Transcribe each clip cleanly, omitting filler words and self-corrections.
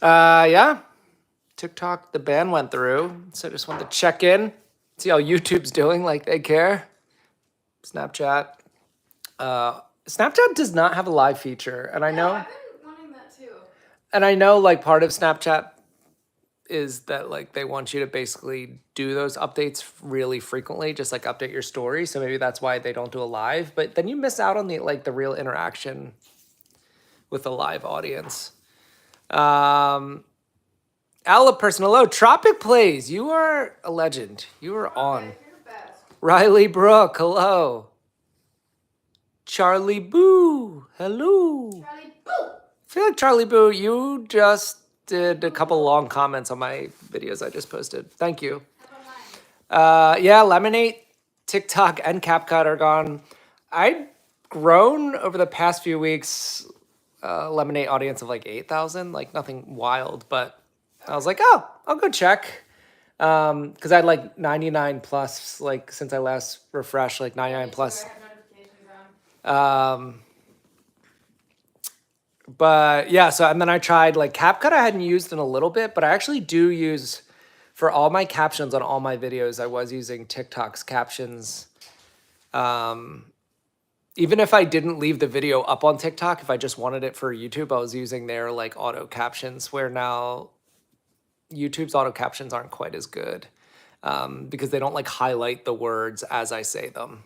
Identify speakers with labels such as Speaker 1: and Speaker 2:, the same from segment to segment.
Speaker 1: Yeah. TikTok, the ban went through. So I just wanted to check in, see how YouTube's doing, like they care. Snapchat. Snapchat does not have a live feature. And I know,
Speaker 2: I've been wanting that too.
Speaker 1: and I know like part of Snapchat is that like they want you to basically do those updates really frequently, just like update your story. So maybe that's why they don't do a live, but then you miss out on the real interaction with the live audience. Alla person, hello. Tropic Plays, you are a legend. You are on.
Speaker 2: You're the best.
Speaker 1: Riley Brooke, hello. Charlie Boo, hello.
Speaker 2: Charlie, boo!
Speaker 1: I feel like Charlie Boo, you just did a couple long comments on my videos I just posted. Thank you.
Speaker 2: How about mine?
Speaker 1: Yeah, Lemonade, TikTok, and CapCut are gone. I've grown over the past few weeks. Lemonade audience of like 8,000, like nothing wild, but I was like, oh, I'll go check. Because I had like 99 plus, like since I last refreshed, like 99 plus.
Speaker 2: I have notifications on.
Speaker 1: But yeah, so and then I tried like CapCut I hadn't used in a little bit, but I actually do use for all my captions on all my videos, I was using TikTok's captions. Even if I didn't leave the video up on TikTok, if I just wanted it for YouTube, I was using their like auto captions, where now YouTube's auto captions aren't quite as good because they don't like highlight the words as I say them.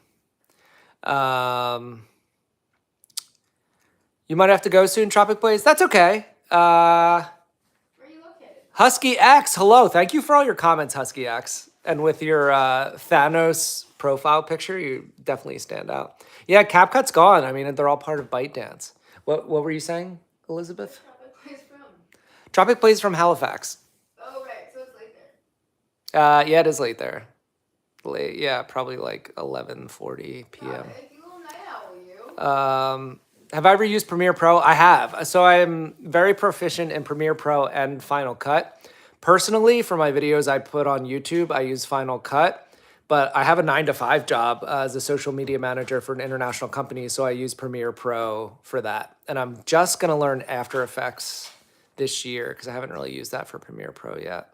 Speaker 1: You might have to go soon, Tropic Blaze. That's okay.
Speaker 2: Where are you located?
Speaker 1: Husky X, hello. Thank you for all your comments, Husky X. And with your Thanos profile picture, you definitely stand out. Yeah, CapCut's gone. I mean, they're all part of ByteDance. What were you saying, Elizabeth?
Speaker 2: Tropic Plays from?
Speaker 1: Tropic Plays from Halifax.
Speaker 2: Oh, right. So it's late there.
Speaker 1: Yeah, it is late there. Late, yeah, probably like 11:40 p.m.
Speaker 2: You little night owl, you.
Speaker 1: Have I ever used Premiere Pro? I have. So I'm very proficient in Premiere Pro and Final Cut. Personally, for my videos I put on YouTube, I use Final Cut. But I have a 9-to-5 job as a social media manager for an international company, so I use Premiere Pro for that. And I'm just gonna learn After Effects this year because I haven't really used that for Premiere Pro yet.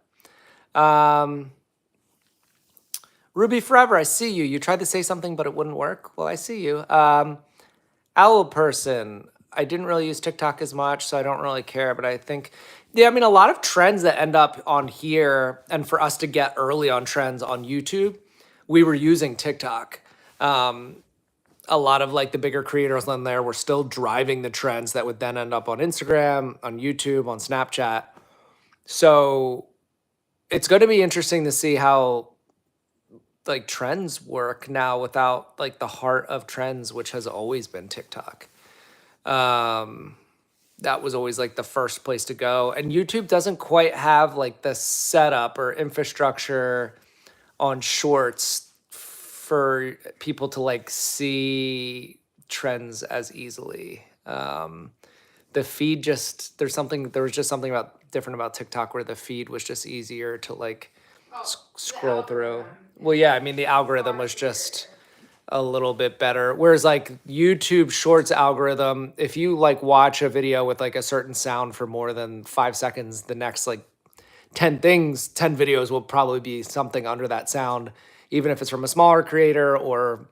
Speaker 1: Ruby Forever, I see you. You tried to say something, but it wouldn't work. Well, I see you. Owl Person, I didn't really use TikTok as much, so I don't really care. But I think, yeah, I mean, a lot of trends that end up on here, and for us to get early on trends on YouTube, we were using TikTok. A lot of like the bigger creators on there were still driving the trends that would then end up on Instagram, on YouTube, on Snapchat. So it's going to be interesting to see how like trends work now without like the heart of trends, which has always been TikTok. That was always like the first place to go. And YouTube doesn't quite have like the setup or infrastructure on shorts for people to like see trends as easily. The feed just, there was just something different about TikTok where the feed was just easier to like scroll through. Well, yeah, I mean, the algorithm was just a little bit better. Whereas like YouTube Shorts algorithm, if you like watch a video with like a certain sound for more than 5 seconds, the next like 10 videos will probably be something under that sound, even if it's from a smaller creator or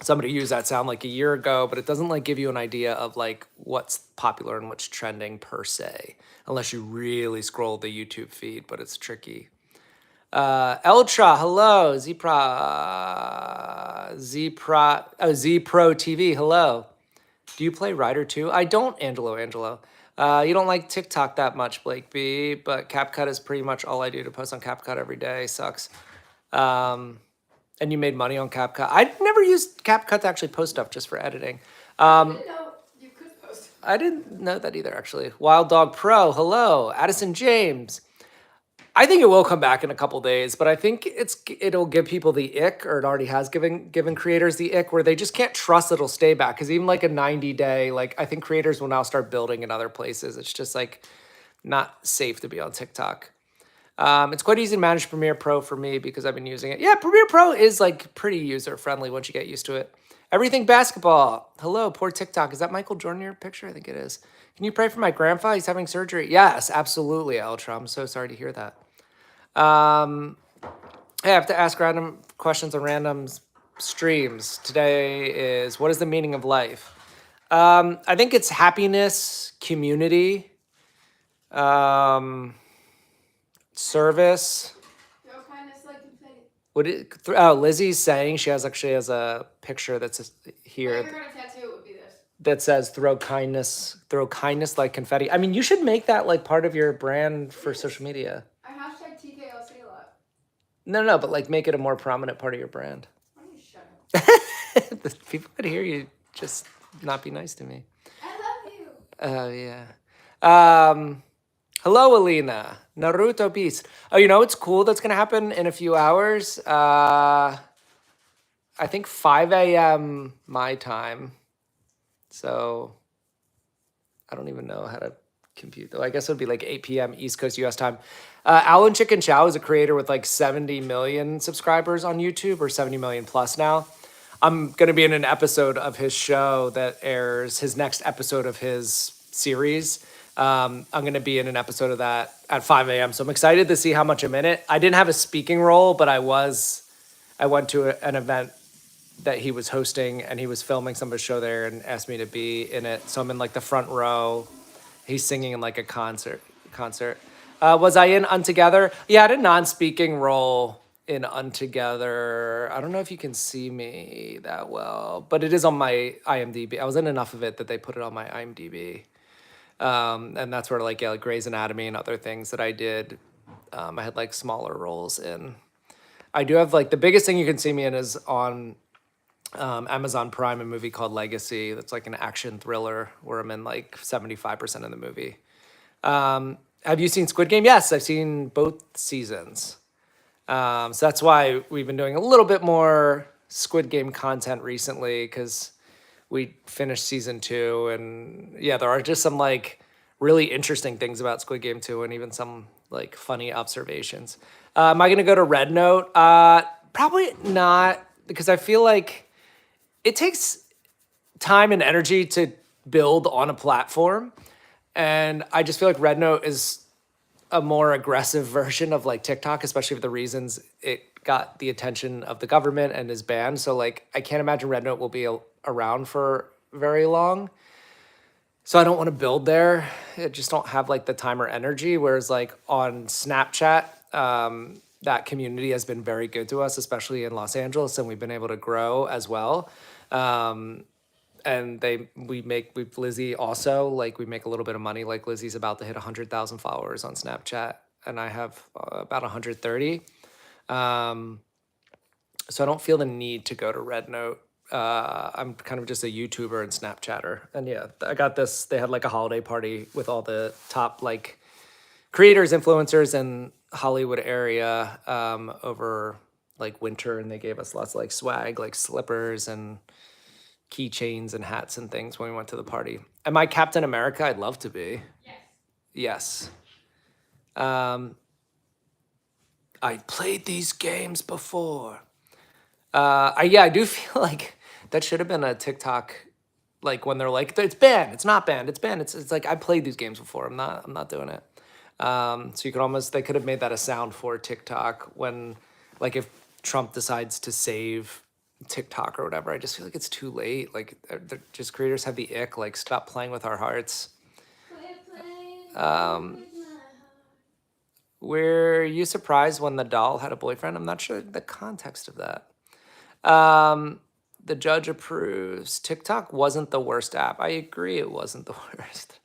Speaker 1: somebody used that sound like a year ago, but it doesn't like give you an idea of like what's popular and what's trending per se, unless you really scroll the YouTube feed, but it's tricky. Eltra, hello. Z Pro TV, hello. Do you play Rider 2? I don't, Angelo. You don't like TikTok that much, Blake B, but CapCut is pretty much all I do to post on CapCut every day. Sucks. And you made money on CapCut. I've never used CapCut to actually post stuff, just for editing.
Speaker 2: I didn't know you could post.
Speaker 1: I didn't know that either, actually. Wild Dog Pro, hello. Addison James. I think it will come back in a couple days, but I think it'll give people the ick, or it already has given creators the ick, where they just can't trust it'll stay back. Because even like a 90-day, like I think creators will now start building in other places. It's just like not safe to be on TikTok. It's quite easy to manage Premiere Pro for me because I've been using it. Yeah, Premiere Pro is like pretty user friendly once you get used to it. Everything basketball. Hello, poor TikTok. Is that Michael Jordan in your picture? I think it is. Can you pray for my grandpa? He's having surgery. Yes, absolutely, Eltra. I'm so sorry to hear that. I have to ask random questions on random streams. Today is what is the meaning of life? I think it's happiness, community, service.
Speaker 2: Throw kindness like confetti.
Speaker 1: Lizzie's saying she actually has a picture that's here.
Speaker 2: If you're gonna tattoo, it would be this.
Speaker 1: That says throw kindness like confetti. I mean, you should make that like part of your brand for social media.
Speaker 2: I hashtag TKLC a lot.
Speaker 1: No, but like make it a more prominent part of your brand.
Speaker 2: Why don't you shut up?
Speaker 1: The people could hear you just not be nice to me.
Speaker 2: I love you.
Speaker 1: Oh yeah. Hello, Alina. Naruto Beast. Oh, you know what's cool that's gonna happen in a few hours? I think 5 a.m. my time. So I don't even know how to compute though. I guess it would be like 8 p.m. East Coast US time. Alan Chicken Chow is a creator with like 70 million subscribers on YouTube, or 70 million plus now. I'm going to be in an episode of his show that airs, his next episode of his series. I'm going to be in an episode of that at 5 a.m. So I'm excited to see how much I'm in it. I didn't have a speaking role, but I went to an event that he was hosting, and he was filming some of his show there and asked me to be in it. So I'm in like the front row. He's singing in like a concert. Was I in Untogether? Yeah, I had a non-speaking role in Untogether. I don't know if you can see me that well, but it is on my IMDb. I was in enough of it that they put it on my IMDb. And that's where like Grey's Anatomy and other things that I did. I had like smaller roles in. I do have like the biggest thing you can see me in is on Amazon Prime, a movie called Legacy. That's like an action thriller where I'm in like 75% of the movie. Have you seen Squid Game? Yes, I've seen both seasons. So that's why we've been doing a little bit more Squid Game content recently, because we finished season 2, and yeah, there are just some like really interesting things about Squid Game 2, and even some like funny observations. Am I gonna go to Red Note? Probably not, because I feel like it takes time and energy to build on a platform. And I just feel like Red Note is a more aggressive version of like TikTok, especially for the reasons it got the attention of the government and is banned. So like, I can't imagine Red Note will be around for very long. So I don't want to build there. I just don't have like the time or energy. Whereas like on Snapchat, that community has been very good to us, especially in Los Angeles, and we've been able to grow as well. And with Lizzie also, like we make a little bit of money. Like Lizzie's about to hit 100,000 followers on Snapchat, and I have about 130. So I don't feel the need to go to Red Note. I'm kind of just a YouTuber and Snapchatter. And yeah, I got this. They had like a holiday party with all the top like creators, influencers in Hollywood area over like winter, and they gave us lots of like swag, like slippers and keychains and hats and things when we went to the party. Am I Captain America? I'd love to be. Yes. I played these games before. I do feel like that should have been a TikTok, like when they're like, it's banned, it's not banned, it's banned. It's like, I played these games before. I'm not doing it. So you could they could have made that a sound for TikTok when, like, if Trump decides to save TikTok or whatever. I just feel like it's too late. Like, just creators have the ick. Like, stop playing with our hearts. Were you surprised when the doll had a boyfriend? I'm not sure the context of that. The judge approves. TikTok wasn't the worst app. I agree, it wasn't the worst.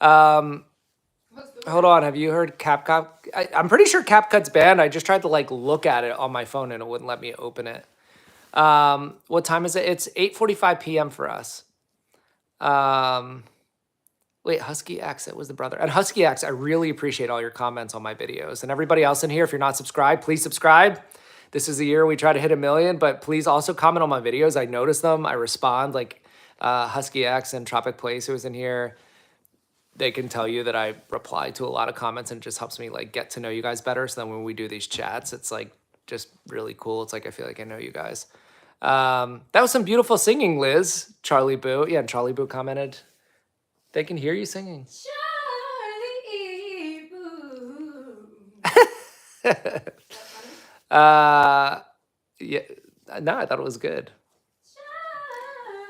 Speaker 1: Hold on, have you heard CapCut? I'm pretty sure CapCut's banned. I just tried to like look at it on my phone and it wouldn't let me open it. What time is it? It's 8:45 p.m. for us. Wait, Husky X, it was the brother. And Husky X, I really appreciate all your comments on my videos. And everybody else in here, if you're not subscribed, please subscribe. This is the year we try to hit 1 million, but please also comment on my videos. I notice them, I respond. Like Husky X and Tropic Place, who was in here, they can tell you that I reply to a lot of comments, and it just helps me like get to know you guys better. So then when we do these chats, it's like just really cool. It's like I feel like I know you guys. That was some beautiful singing, Liz. Charlie Boo. Yeah, and Charlie Boo commented, they can hear you singing.
Speaker 2: Charlie Boo.
Speaker 1: Yeah, no, I thought it was good.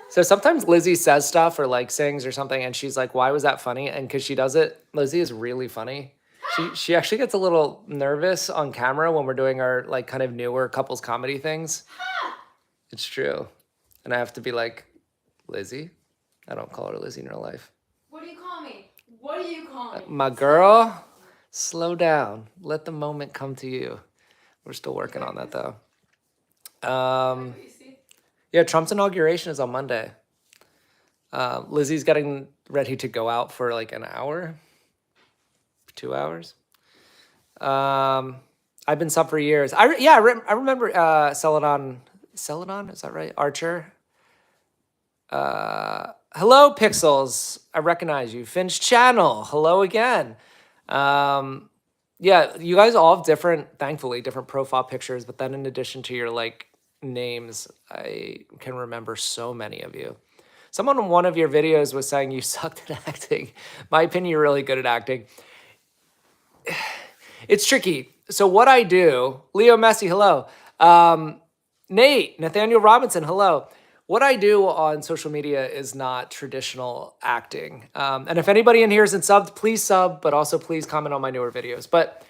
Speaker 1: So sometimes Lizzie says stuff or like sings or something, and she's like, "Why was that funny?" And because she does it, Lizzie is really funny. She actually gets a little nervous on camera when we're doing our like kind of newer couples comedy things. It's true, and I have to be like, Lizzie. I don't call her Lizzie in real life.
Speaker 2: What do you call me? What do you call me?
Speaker 1: My girl, slow down. Let the moment come to you. We're still working on that though. Yeah, Trump's inauguration is on Monday. Lizzie's getting ready to go out for like an hour, 2 hours. I've been sub for years. I remember Celadon. Celadon, is that right? Archer. Hello, Pixels. I recognize you. Finch Channel. Hello again. Yeah, you guys all have different, thankfully, different profile pictures. But then in addition to your like names, I can remember so many of you. Someone in one of your videos was saying you sucked at acting. My opinion, you're really good at acting. It's tricky. So what I do, Leo Messi, hello. Nate, Nathaniel Robinson, hello. What I do on social media is not traditional acting. And if anybody in here isn't subbed, please sub, but also please comment on my newer videos. But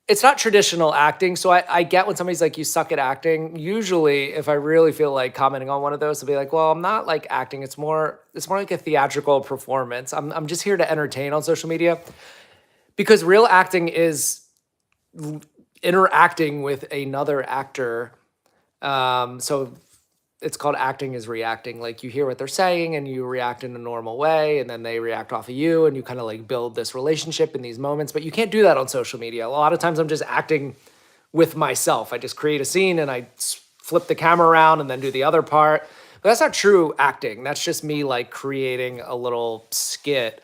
Speaker 1: it's not traditional acting. So I get when somebody's like, you suck at acting. Usually, if I really feel like commenting on one of those, I'll be like, well, I'm not like acting. It's more like a theatrical performance. I'm just here to entertain on social media. Because real acting is interacting with another actor. So it's called acting is reacting. Like you hear what they're saying and you react in a normal way and then they react off of you and you kind of like build this relationship in these moments. But you can't do that on social media. A lot of times I'm just acting with myself. I just create a scene and I flip the camera around and then do the other part. But that's not true acting. That's just me like creating a little skit.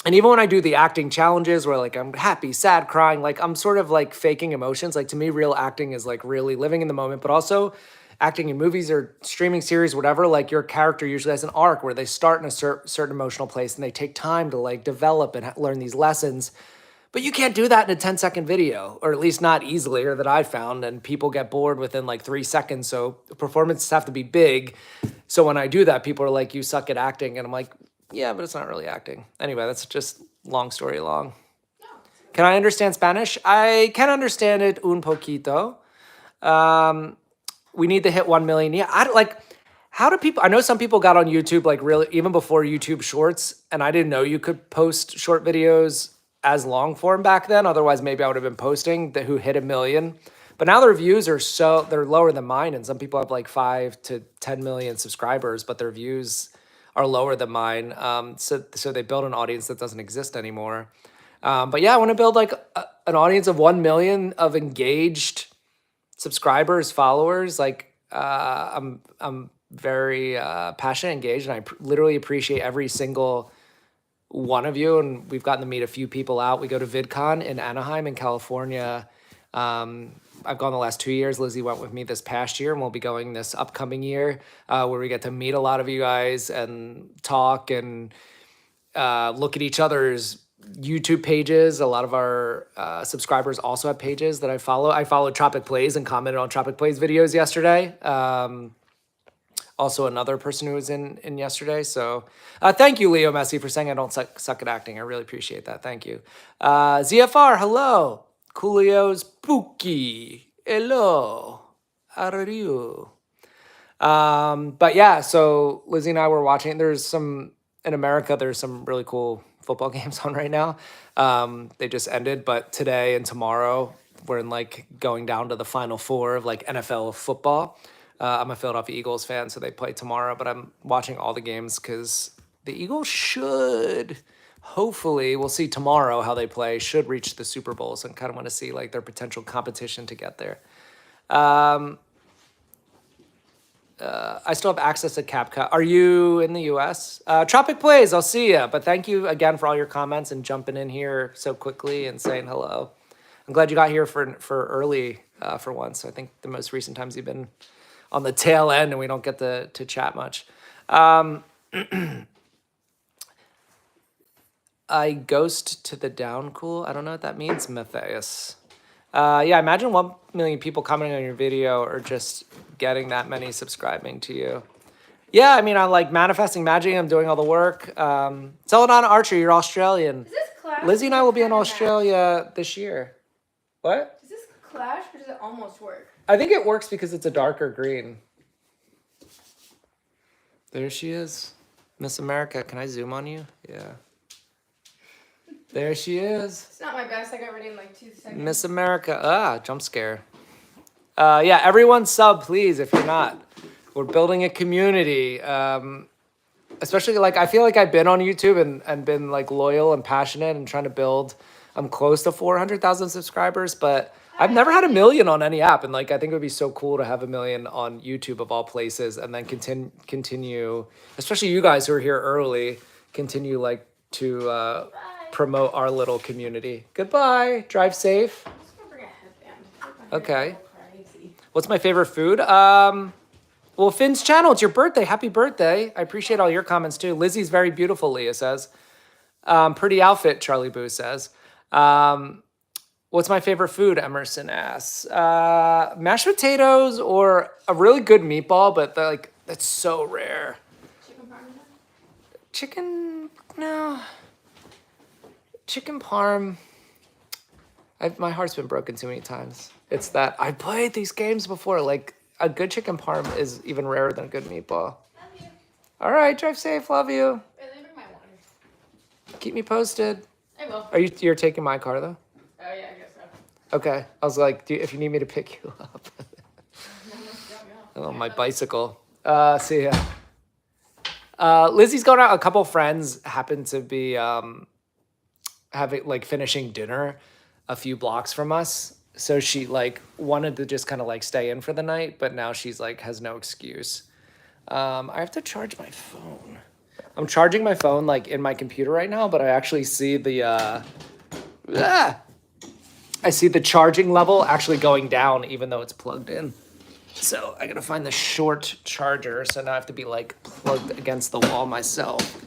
Speaker 1: And even when I do the acting challenges where like I'm happy, sad, crying, like I'm sort of like faking emotions. Like to me, real acting is like really living in the moment, but also acting in movies or streaming series, whatever, like your character usually has an arc where they start in a certain emotional place and they take time to like develop and learn these lessons. But you can't do that in a 10-second video, or at least not easily, or that I've found, and people get bored within like 3 seconds. So performances have to be big. So when I do that, people are like, you suck at acting. And I'm like, yeah, but it's not really acting. Anyway, that's just long story long. Can I understand Spanish? I can understand it un poquito. We need to hit 1 million. Yeah, how do people, I know some people got on YouTube like really, even before YouTube Shorts, and I didn't know you could post short videos as long form back then. Otherwise, maybe I would have been posting who hit 1 million. But now their views are they're lower than mine, and some people have like 5 to 10 million subscribers, but their views are lower than mine. So they build an audience that doesn't exist anymore. But yeah, I want to build like an audience of 1 million of engaged subscribers, followers. Like I'm very passionate, engaged, and I literally appreciate every single one of you. And we've gotten to meet a few people out. We go to VidCon in Anaheim in California. I've gone the last 2 years. Lizzie went with me this past year, and we'll be going this upcoming year where we get to meet a lot of you guys and talk and look at each other's YouTube pages. A lot of our subscribers also have pages that I follow. I followed Tropic Plays and commented on Tropic Plays videos yesterday. Also another person who was in yesterday. So thank you, Leo Messi, for saying I don't suck at acting. I really appreciate that. Thank you. ZFR, hello. Coolio Spooky. Hello. How are you? But yeah, so Lizzie and I were watching. In America, there's some really cool football games on right now. They just ended, but today and tomorrow, we're in like going down to the Final Four of like NFL football. I'm a Philadelphia Eagles fan, so they play tomorrow, but I'm watching all the games because the Eagles hopefully, we'll see tomorrow how they play, should reach the Super Bowl. So I kind of want to see like their potential competition to get there. I still have access to CapCut. Are you in the US? Tropic Plays, I'll see ya. But thank you again for all your comments and jumping in here so quickly and saying hello. I'm glad you got here for early for once. I think the most recent times you've been on the tail end and we don't get to chat much. I ghost to the down cool. I don't know what that means, Matthias. Yeah, imagine 1 million people commenting on your video or just getting that many subscribing to you. Yeah, I mean, I'm like manifesting magic. I'm doing all the work. Celadon Archer, you're Australian.
Speaker 2: Is this clash?
Speaker 1: Lizzie and I will be in
Speaker 2: Kinda
Speaker 1: Australia this year. What?
Speaker 2: match? Does this clash or does it almost work?
Speaker 1: I think it works because it's a darker green. There she is. Miss America. Can I zoom on you? Yeah. There she is.
Speaker 2: It's not my best. I got ready in like 2 seconds.
Speaker 1: Miss America. Ah, jump scare. Yeah, everyone sub, please, if you're not. We're building a community. Especially, like, I feel like I've been on YouTube and been, like, loyal and passionate and trying to build. I'm close to 400,000 subscribers, but I've never had 1 million on any app. And, like, I think it would be so cool to have 1 million on YouTube of all places and then continue, especially you guys who are here early, continue, like, to promote our little community. Goodbye. Drive safe.
Speaker 2: I'm just gonna bring a headband.
Speaker 1: Okay.
Speaker 2: Crazy.
Speaker 1: What's my favorite food? Well, Finn's channel, it's your birthday. Happy birthday. I appreciate all your comments too. Lizzie's very beautiful, Leah says. Pretty outfit, Charlie Boo says. What's my favorite food? Emerson asks. Mashed potatoes or a really good meatball, but that's so rare.
Speaker 2: Chicken parmesan?
Speaker 1: Chicken, no. Chicken parm. My heart's been broken too many times. It's that I played these games before. Like, a good chicken parm is even rarer than a good meatball.
Speaker 2: Love you.
Speaker 1: All right, drive safe. Love you.
Speaker 2: Wait, let me bring my water.
Speaker 1: Keep me posted.
Speaker 2: I will.
Speaker 1: You're taking my car though?
Speaker 2: Oh yeah, I guess so.
Speaker 1: Okay. I was like, if you need me to pick you up.
Speaker 2: No, drop me off.
Speaker 1: Oh, my bicycle. See ya. Lizzie's going out. A couple friends happen to be having like finishing dinner a few blocks from us. So she like wanted to just kind of like stay in for the night, but now she's like has no excuse. I have to charge my phone. I'm charging my phone like in my computer right now, but I actually see the I see the charging level actually going down even though it's plugged in. So I gotta find the short charger. So now I have to be like plugged against the wall myself.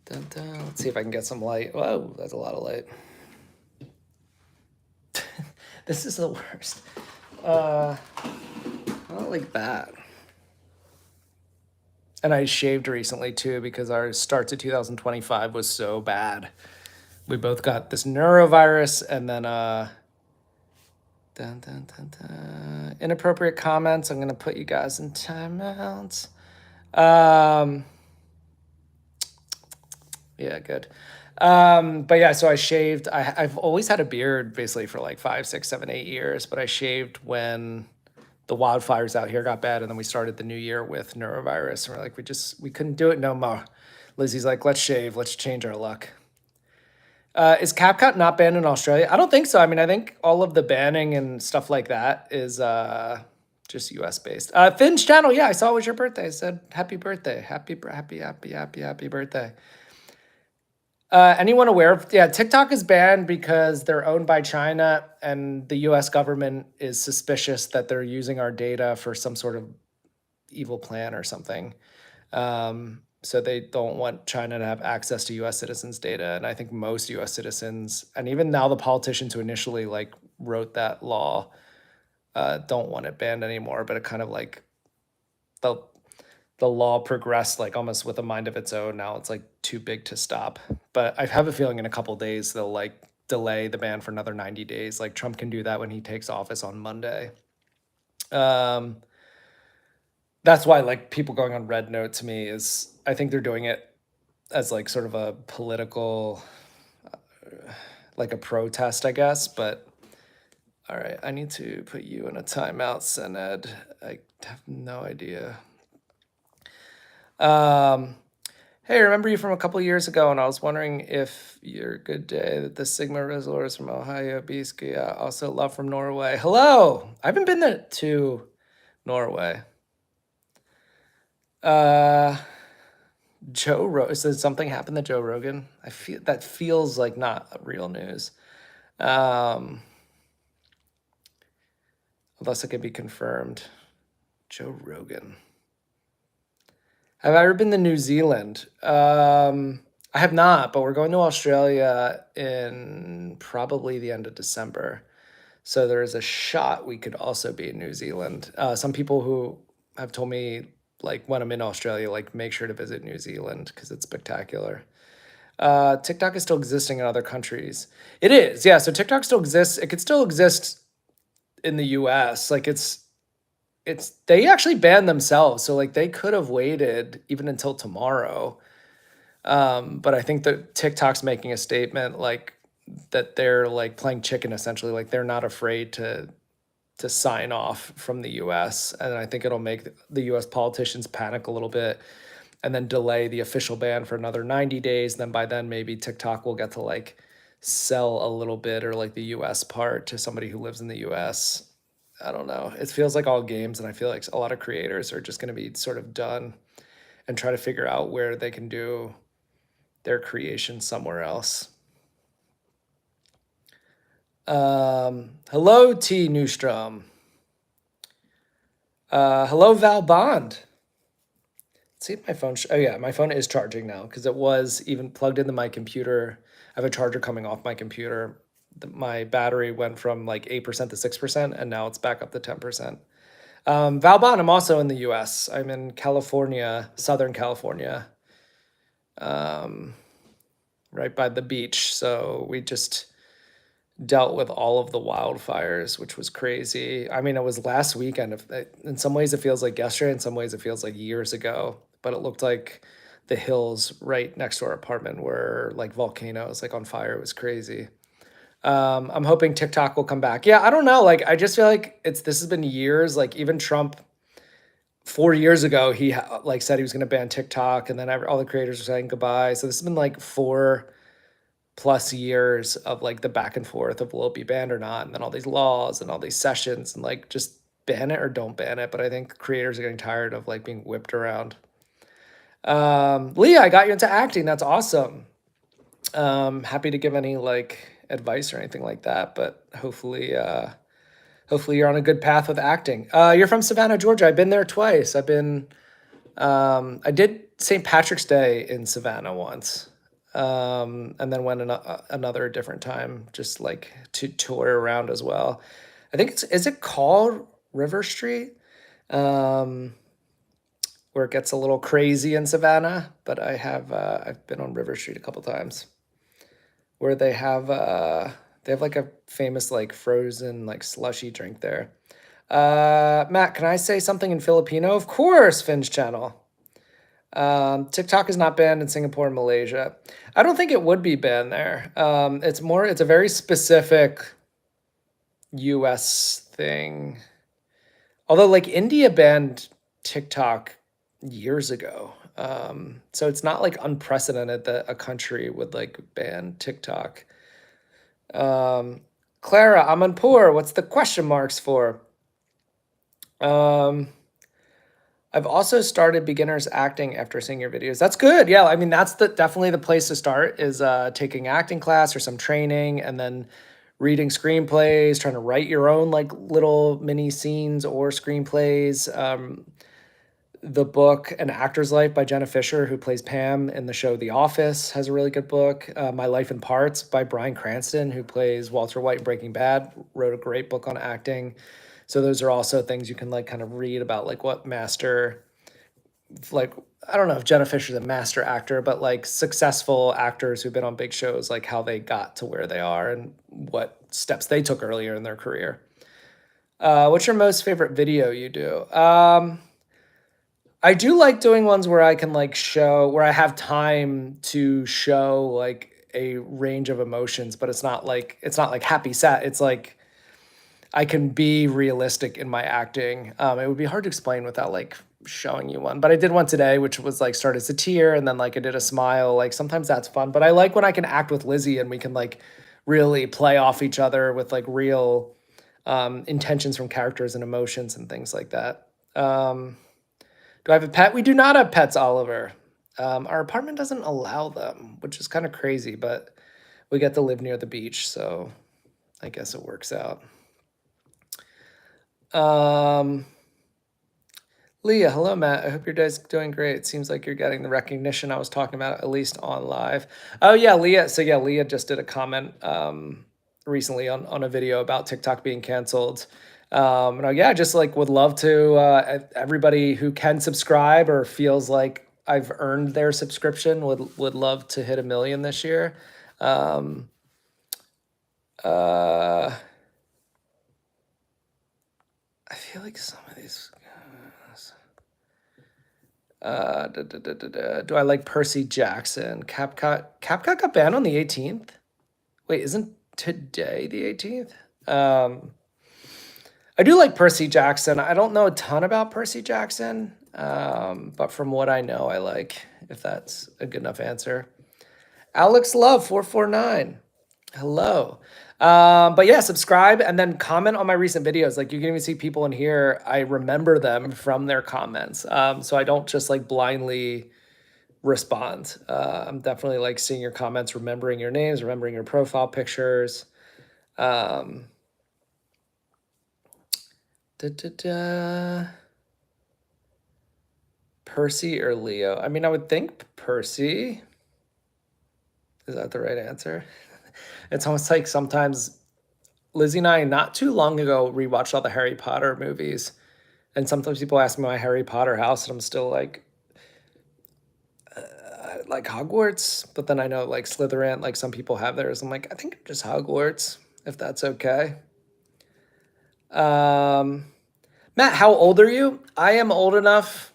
Speaker 1: Let's see if I can get some light. Whoa, that's a lot of light. This is the worst. I don't like that. And I shaved recently too because our start to 2025 was so bad. We both got this neurovirus and then inappropriate comments. I'm gonna put you guys in timeouts. Yeah, good. But yeah, so I shaved. I've always had a beard basically for like 5, 6, 7, 8 years, but I shaved when the wildfires out here got bad, and then we started the new year with neurovirus, and we're like, we couldn't do it no more. Lizzie's like, let's shave, let's change our luck. Is CapCut not banned in Australia? I don't think so. I mean, I think all of the banning and stuff like that is just US based. Finn's channel, yeah, I saw it was your birthday. I said happy birthday. Happy birthday. Anyone aware of, yeah, TikTok is banned because they're owned by China and the US government is suspicious that they're using our data for some sort of evil plan or something. So they don't want China to have access to US citizens' data. And I think most US citizens, and even now the politicians who initially like wrote that law, don't want it banned anymore, but it kind of like the law progressed like almost with a mind of its own. Now it's like too big to stop. But I have a feeling in a couple days they'll like delay the ban for another 90 days. Like Trump can do that when he takes office on Monday. That's why like people going on Red Note to me is, I think they're doing it as like sort of a political, like a protest, I guess. But all right, I need to put you in a timeout, Sened. I have no idea. Hey, remember you from a couple years ago, and I was wondering if you're good day. That the Sigma Resort is from Ohio, Biskia. Also, love from Norway. Hello, I haven't been there to Norway. Joe Rogan. Did something happen to Joe Rogan? I feel that feels like not real news. Um, unless it can be confirmed. Joe Rogan. Have I ever been to New Zealand? I have not, but we're going to Australia in probably the end of December. So there is a shot we could also be in New Zealand. Some people who have told me, like, when I'm in Australia, like, make sure to visit New Zealand because it's spectacular. TikTok is still existing in other countries. It is, yeah. So TikTok still exists. It could still exist in the US. Like, it's they actually banned themselves, so like they could have waited even until tomorrow. But I think that TikTok's making a statement like that they're like playing chicken essentially, like they're not afraid to sign off from the US. And I think it'll make the US politicians panic a little bit and then delay the official ban for another 90 days. Then by then maybe TikTok will get to like sell a little bit or like the US part to somebody who lives in the US. I don't know. It feels like all games, and I feel like a lot of creators are just going to be sort of done and try to figure out where they can do their creation somewhere else. Hello, T. Newstrom. Hello, Val Bond. Let's see if my phone. Oh yeah, my phone is charging now because it was even plugged into my computer. I have a charger coming off my computer. My battery went from like 8% to 6%, and now it's back up to 10%. Val Bond, I'm also in the U.S. I'm in California, Southern California, right by the beach. So we just dealt with all of the wildfires, which was crazy. I mean, it was last weekend. In some ways, it feels like yesterday. In some ways, it feels like years ago. But it looked like the hills right next to our apartment were like volcanoes, like on fire. It was crazy. I'm hoping TikTok will come back. Yeah, I don't know. Like, I just feel like this has been years. Like, even Trump 4 years ago, he like said he was going to ban TikTok, and then all the creators are saying goodbye. So this has been like 4+ years of like the back and forth of will it be banned or not, and then all these laws and all these sessions and like just ban it or don't ban it. But I think creators are getting tired of like being whipped around. Leah, I got you into acting. That's awesome. Happy to give any like advice or anything like that, but hopefully you're on a good path with acting. You're from Savannah, Georgia. I've been there twice. I did St. Patrick's Day in Savannah once, and then went another different time, just like to tour around as well. I think is it called River Street, um, where it gets a little crazy in Savannah. But I've been on River Street a couple times, where they have like a famous like frozen like slushy drink there. Matt, can I say something in Filipino? Of course, Finn's channel. TikTok is not banned in Singapore and Malaysia. I don't think it would be banned there. It's a very specific US thing. Although like India banned TikTok years ago. So it's not like unprecedented that a country would like ban TikTok. Clara, Amanpour, what's the question marks for? Um, I've also started beginners acting after seeing your videos. That's good. Yeah, I mean that's definitely the place to start is taking acting class or some training, and then reading screenplays, trying to write your own like little mini scenes or screenplays. The book An Actor's Life by Jenna Fisher, who plays Pam in the show The Office, has a really good book. My Life in Parts by Bryan Cranston, who plays Walter White in Breaking Bad, wrote a great book on acting. So those are also things you can like kind of read about like what master, like, I don't know if Jenna Fisher's a master actor, but like successful actors who've been on big shows, like how they got to where they are and what steps they took earlier in their career. What's your most favorite video you do? I do like doing ones where I can like show where I have time to show like a range of emotions, but it's not like happy sad. It's like I can be realistic in my acting. It would be hard to explain without like showing you one, but I did one today, which was like start as a tear and then like I did a smile. Like sometimes that's fun, but I like when I can act with Lizzie and we can like really play off each other with like real intentions from characters and emotions and things like that. Do I have a pet? We do not have pets, Oliver. Our apartment doesn't allow them, which is kind of crazy, but we get to live near the beach, so I guess it works out. Leah, hello, Matt. I hope your day's doing great. It seems like you're getting the recognition I was talking about, at least on live. Oh, yeah, Leah. So, yeah, Leah just did a comment recently on a video about TikTok being canceled. Yeah, just like would love to, everybody who can subscribe or feels like I've earned their subscription would love to hit 1 million this year. I feel like some of these. Do I like Percy Jackson? Capcom got banned on the 18th. Wait, isn't today the 18th? I do like Percy Jackson. I don't know a ton about Percy Jackson, but from what I know, I like. If that's a good enough answer. Alex Love 449. Hello. But yeah, subscribe and then comment on my recent videos. Like you can even see people in here. I remember them from their comments. So I don't just like blindly respond. I'm definitely like seeing your comments, remembering your names, remembering your profile pictures. Percy or Leo? I mean, I would think Percy. Is that the right answer? It's almost like sometimes Lizzie and I, not too long ago, rewatched all the Harry Potter movies. And sometimes people ask me my Harry Potter house, and I'm still like Hogwarts. But then I know like Slytherin, like some people have theirs. I'm like, I think just Hogwarts, if that's okay. Matt, how old are you? I am old enough.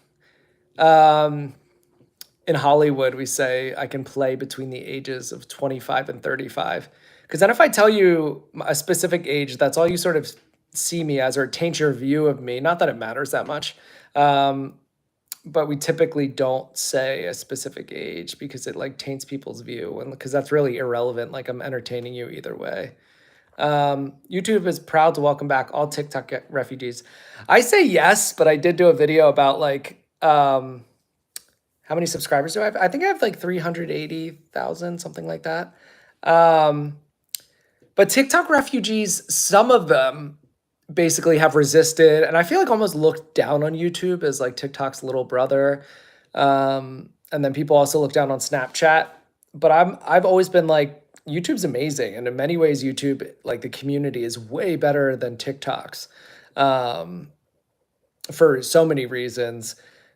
Speaker 1: In Hollywood, we say I can play between the ages of 25 and 35. Because then if I tell you a specific age, that's all you sort of see me as, or it taints your view of me. Not that it matters that much. But we typically don't say a specific age because it like taints people's view, and because that's really irrelevant. Like I'm entertaining you either way. YouTube is proud to welcome back all TikTok refugees. I say yes, but I did do a video about like how many subscribers do I have? I think I have like 380,000, something like that. But TikTok refugees, some of them basically have resisted, and I feel like almost looked down on YouTube as like TikTok's little brother. And then people also look down on Snapchat. But I've always been like, YouTube's amazing, and in many ways, YouTube, like the community, is way better than TikTok's for so many reasons.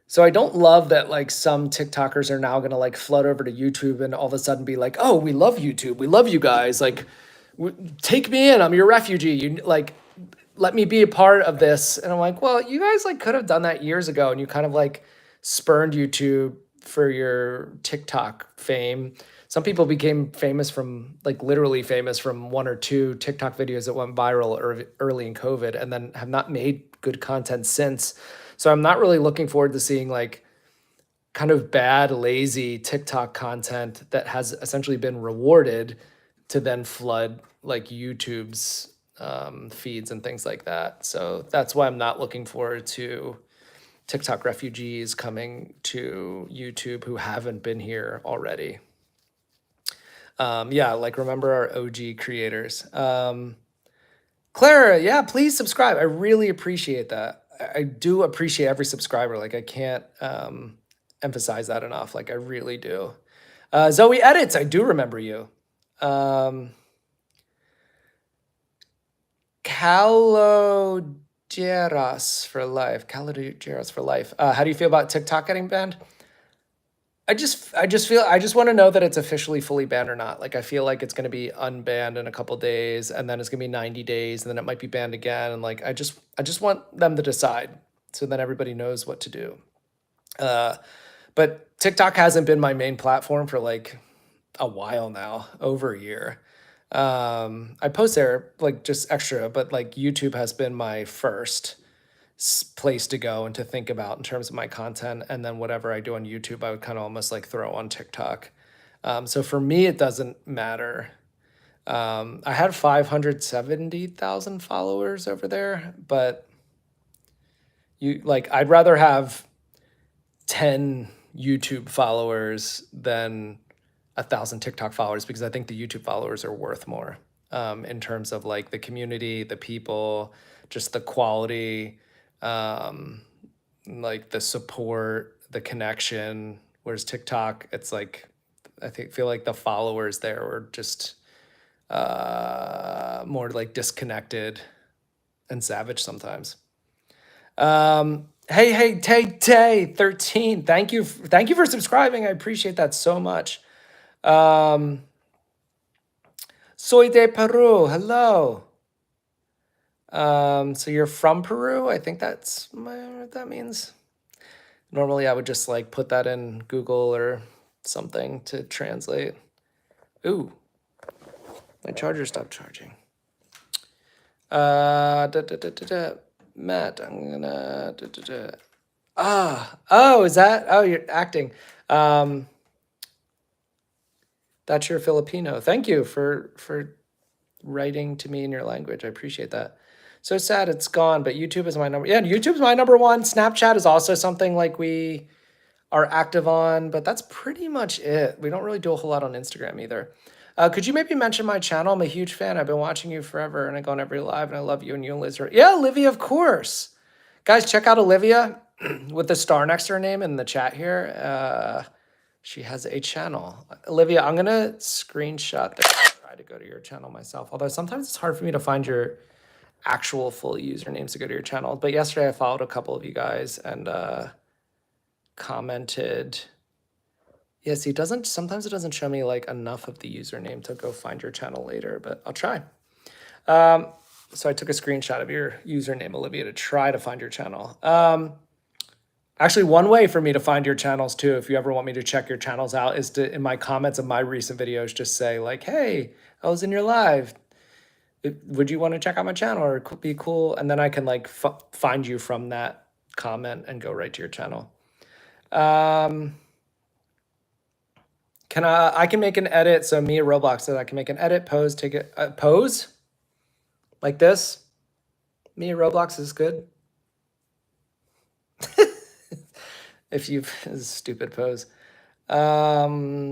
Speaker 1: So I don't love that like some TikTokers are now gonna like flood over to YouTube and all of a sudden be like, oh, we love YouTube, we love you guys, like take me in, I'm your refugee, you like let me be a part of this. And I'm like, well, you guys like could have done that years ago, and you kind of like spurned YouTube for your TikTok fame. Some people became famous from like literally famous from 1 or 2 TikTok videos that went viral early in COVID and then have not made good content since. So I'm not really looking forward to seeing like kind of bad, lazy TikTok content that has essentially been rewarded to then flood like YouTube's feeds and things like that. So that's why I'm not looking forward to TikTok refugees coming to YouTube who haven't been here already. Yeah, like remember our OG creators. Clara, yeah, please subscribe. I really appreciate that. I do appreciate every subscriber. Like I can't emphasize that enough. Like I really do. Zoe Edits, I do remember you. Calogeras for life. Calogeras for life. How do you feel about TikTok getting banned? I just want to know that it's officially fully banned or not. Like I feel like it's going to be unbanned in a couple days, and then it's going to be 90 days, and then it might be banned again. And like I just want them to decide, so then everybody knows what to do. But TikTok hasn't been my main platform for like a while now, over a year. I post there like just extra, but like YouTube has been my first place to go and to think about in terms of my content. And then whatever I do on YouTube, I would kind of almost like throw on TikTok. So for me, it doesn't matter. I had 570,000 followers over there, but I'd rather have 10 YouTube followers than 1,000 TikTok followers, because I think the YouTube followers are worth more. in terms of like the community, the people, just the quality, um, like the support, the connection. Whereas TikTok, it's like feel like the followers there were just more like disconnected and savage sometimes. Hey, Tay 13. Thank you for subscribing. I appreciate that so much. Soy de Peru. Hello. So you're from Peru? I think what that means. Normally I would just like put that in Google or something to translate. Ooh, my charger stopped charging. Matt, I'm gonna is that? Oh, you're acting. That's your Filipino. Thank you for writing to me in your language. I appreciate that. So sad it's gone, but YouTube is my number. Yeah, YouTube's my number one. Snapchat is also something like we are active on, but that's pretty much it. We don't really do a whole lot on Instagram either. Could you maybe mention my channel? I'm a huge fan. I've been watching you forever, and I go on every live, and I love you and Liz. Yeah, Olivia, of course. Guys, check out Olivia with the star next to her name in the chat here. She has a channel. Olivia, I'm gonna screenshot this. Try to go to your channel myself. Although sometimes it's hard for me to find your actual full usernames to go to your channel. But yesterday I followed a couple of you guys and commented. Yeah, see, sometimes it doesn't show me like enough of the username to go find your channel later, but I'll try. So I took a screenshot of your username, Olivia, to try to find your channel. Actually, one way for me to find your channels too, if you ever want me to check your channels out, is to, in my comments of my recent videos, just say like, hey, I was in your live. Would you want to check out my channel or be cool? And then I can like find you from that comment and go right to your channel. I can make an edit. So Mia Roblox said I can make an edit, pose, take it, pose like this. Mia Roblox is good. If you've stupid pose.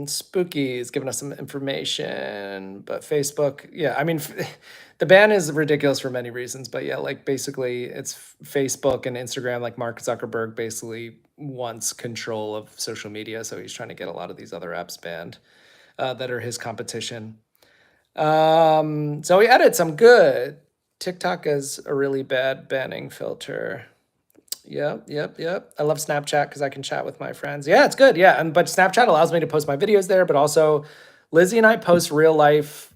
Speaker 1: Spooky is giving us some information, but Facebook, yeah, I mean, the ban is ridiculous for many reasons, but yeah, like basically it's Facebook and Instagram, like Mark Zuckerberg basically wants control of social media. So he's trying to get a lot of these other apps banned that are his competition. So he edits, I'm good. TikTok is a really bad banning filter. Yep. I love Snapchat because I can chat with my friends. Yeah, it's good. Yeah, but Snapchat allows me to post my videos there, but also Lizzie and I post real life,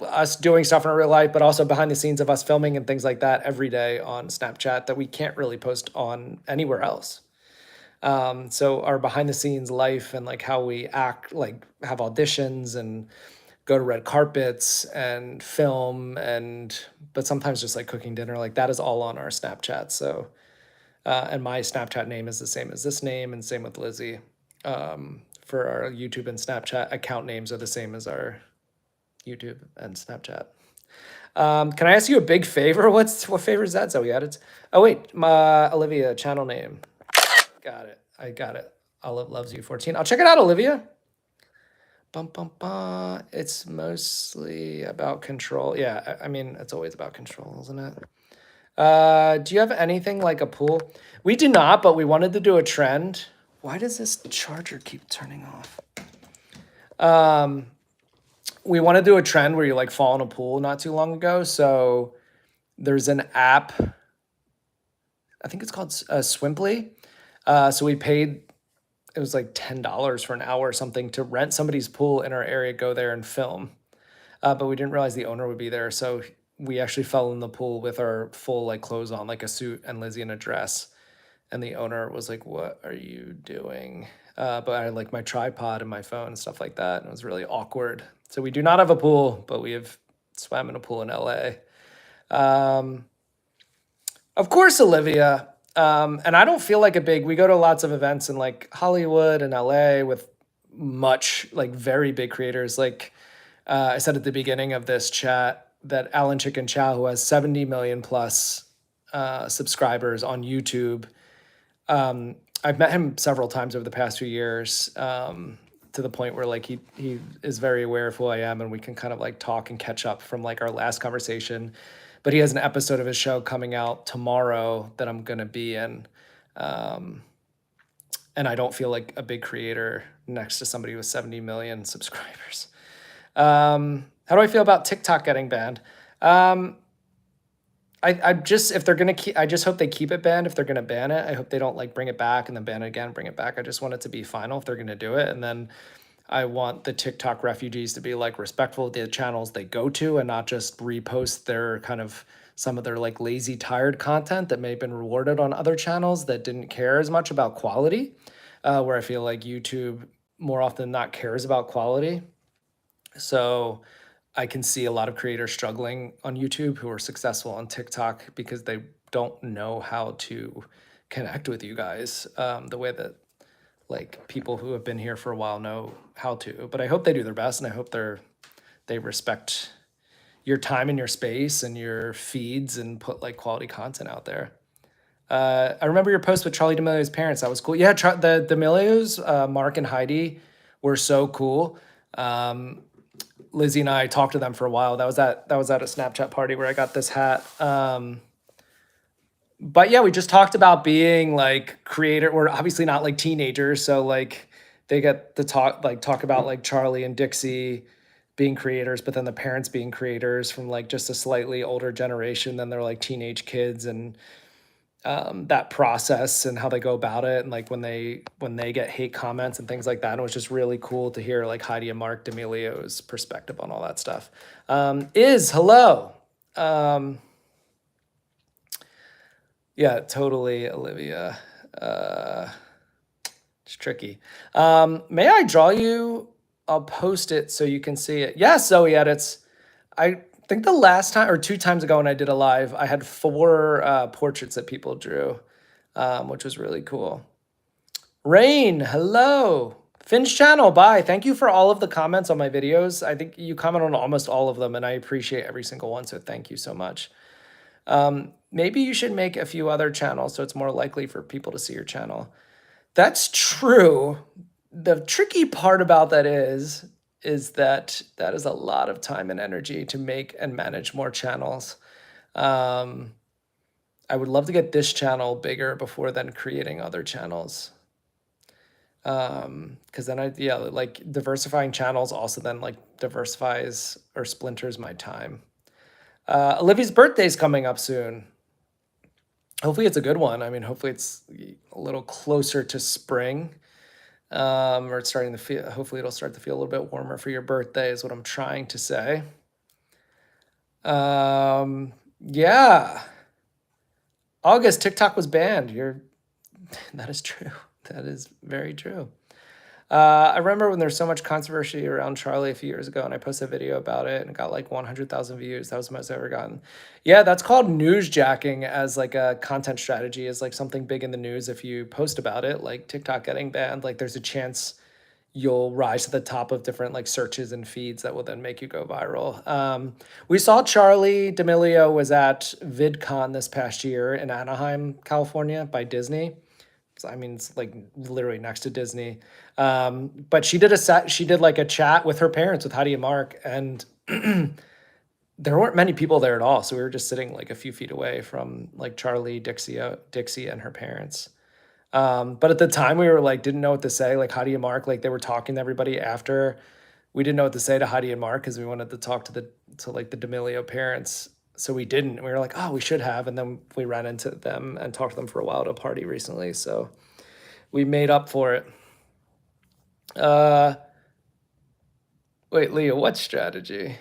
Speaker 1: us doing stuff in real life, but also behind the scenes of us filming and things like that every day on Snapchat that we can't really post on anywhere else. So our behind the scenes life and like how we act, like have auditions and go to red carpets and film but sometimes just like cooking dinner, like that is all on our Snapchat. So. And my Snapchat name is the same as this name, and same with Lizzie. For our YouTube and Snapchat account names are the same as our YouTube and Snapchat. Can I ask you a big favor? What favor is that, Zoe? Oh wait, my Olivia channel name. Got it. I got it. Olive loves you 14. I'll check it out, Olivia. It's mostly about control. Yeah, I mean it's always about control, isn't it? Do you have anything like a pool? We do not, but we wanted to do a trend. Why does this charger keep turning off? We want to do a trend where you like fall in a pool not too long ago. So there's an app, I think it's called Swimply. So we paid, it was like $10 for an hour or something to rent somebody's pool in our area, go there and film. But we didn't realize the owner would be there. So we actually fell in the pool with our full like clothes on, like a suit and Lizzie in a dress. And the owner was like, what are you doing? But I had like my tripod and my phone and stuff like that. And it was really awkward. So we do not have a pool, but we have swam in a pool in LA. Of course, Olivia. And I don't feel like we go to lots of events in like Hollywood and LA with like very big creators. Like I said at the beginning of this chat, that Alan Chicken Chow, who has 70 million plus subscribers on YouTube. I've met him several times over the past few years. to the point where like he is very aware of who I am, and we can kind of like talk and catch up from like our last conversation. But he has an episode of his show coming out tomorrow that I'm gonna be in. And I don't feel like a big creator next to somebody with 70 million subscribers. How do I feel about TikTok getting banned? I just, if they're gonna keep, I just hope they keep it banned. If they're gonna ban it, I hope they don't like bring it back and then ban it again, bring it back. I just want it to be final if they're gonna do it. And then I want the TikTok refugees to be like respectful of the channels they go to and not just repost their kind of some of their like lazy, tired content that may have been rewarded on other channels that didn't care as much about quality, where I feel like YouTube more often than not cares about quality. So I can see a lot of creators struggling on YouTube who are successful on TikTok because they don't know how to connect with you guys the way that like people who have been here for a while know how to. But I hope they do their best, and I hope they respect your time and your space and your feeds and put like quality content out there. I remember your post with Charlie D'Amelio's parents. That was cool. Yeah, the D'Amelios, Mark and Heidi, were so cool. Lizzie and I talked to them for a while. That was at a Snapchat party where I got this hat. But yeah, we just talked about being like creator. We're obviously not like teenagers, so like they get to talk about like Charlie and Dixie being creators, but then the parents being creators from like just a slightly older generation than they're like teenage kids, and that process and how they go about it, and like when they get hate comments and things like that. And it was just really cool to hear like Heidi and Mark D'Amelio's perspective on all that stuff. Hello. Yeah, totally, Olivia. It's tricky. May I draw you? I'll post it so you can see it. Yes, Zoe Edits. I think the last time or 2 times ago when I did a live, I had 4 portraits that people drew, which was really cool. Rain, hello. Finn's channel, bye. Thank you for all of the comments on my videos. I think you comment on almost all of them, and I appreciate every single one, so thank you so much. Maybe you should make a few other channels so it's more likely for people to see your channel. That's true. The tricky part about that is that is a lot of time and energy to make and manage more channels. I would love to get this channel bigger before then creating other channels. Because then like diversifying channels also then like diversifies or splinters my time. Olivia's birthday's coming up soon. Hopefully it's a good one. I mean, hopefully it's a little closer to spring. Or it's starting to feel, hopefully it'll start to feel a little bit warmer for your birthday is what I'm trying to say. Yeah. August, TikTok was banned. That is true. That is very true. I remember when there was so much controversy around Charlie a few years ago, and I posted a video about it and it got like 100,000 views. That was the most I've ever gotten. Yeah, that's called newsjacking as like a content strategy, is like something big in the news. If you post about it, like TikTok getting banned, like there's a chance you'll rise to the top of different like searches and feeds that will then make you go viral. We saw Charlie D'Amelio was at VidCon this past year in Anaheim, California by Disney. I mean, it's like literally next to Disney. But she did like a chat with her parents, with Heidi and Mark, and there weren't many people there at all. So we were just sitting like a few feet away from like Charlie, Dixie and her parents. But at the time we were like, didn't know what to say. Like Heidi and Mark, like they were talking to everybody after. We didn't know what to say to Heidi and Mark because we wanted to talk to like the D'Amelio parents. So we didn't. We were like, oh, we should have. And then we ran into them and talked to them for a while at a party recently. So we made up for it. Wait, Leah, what strategy?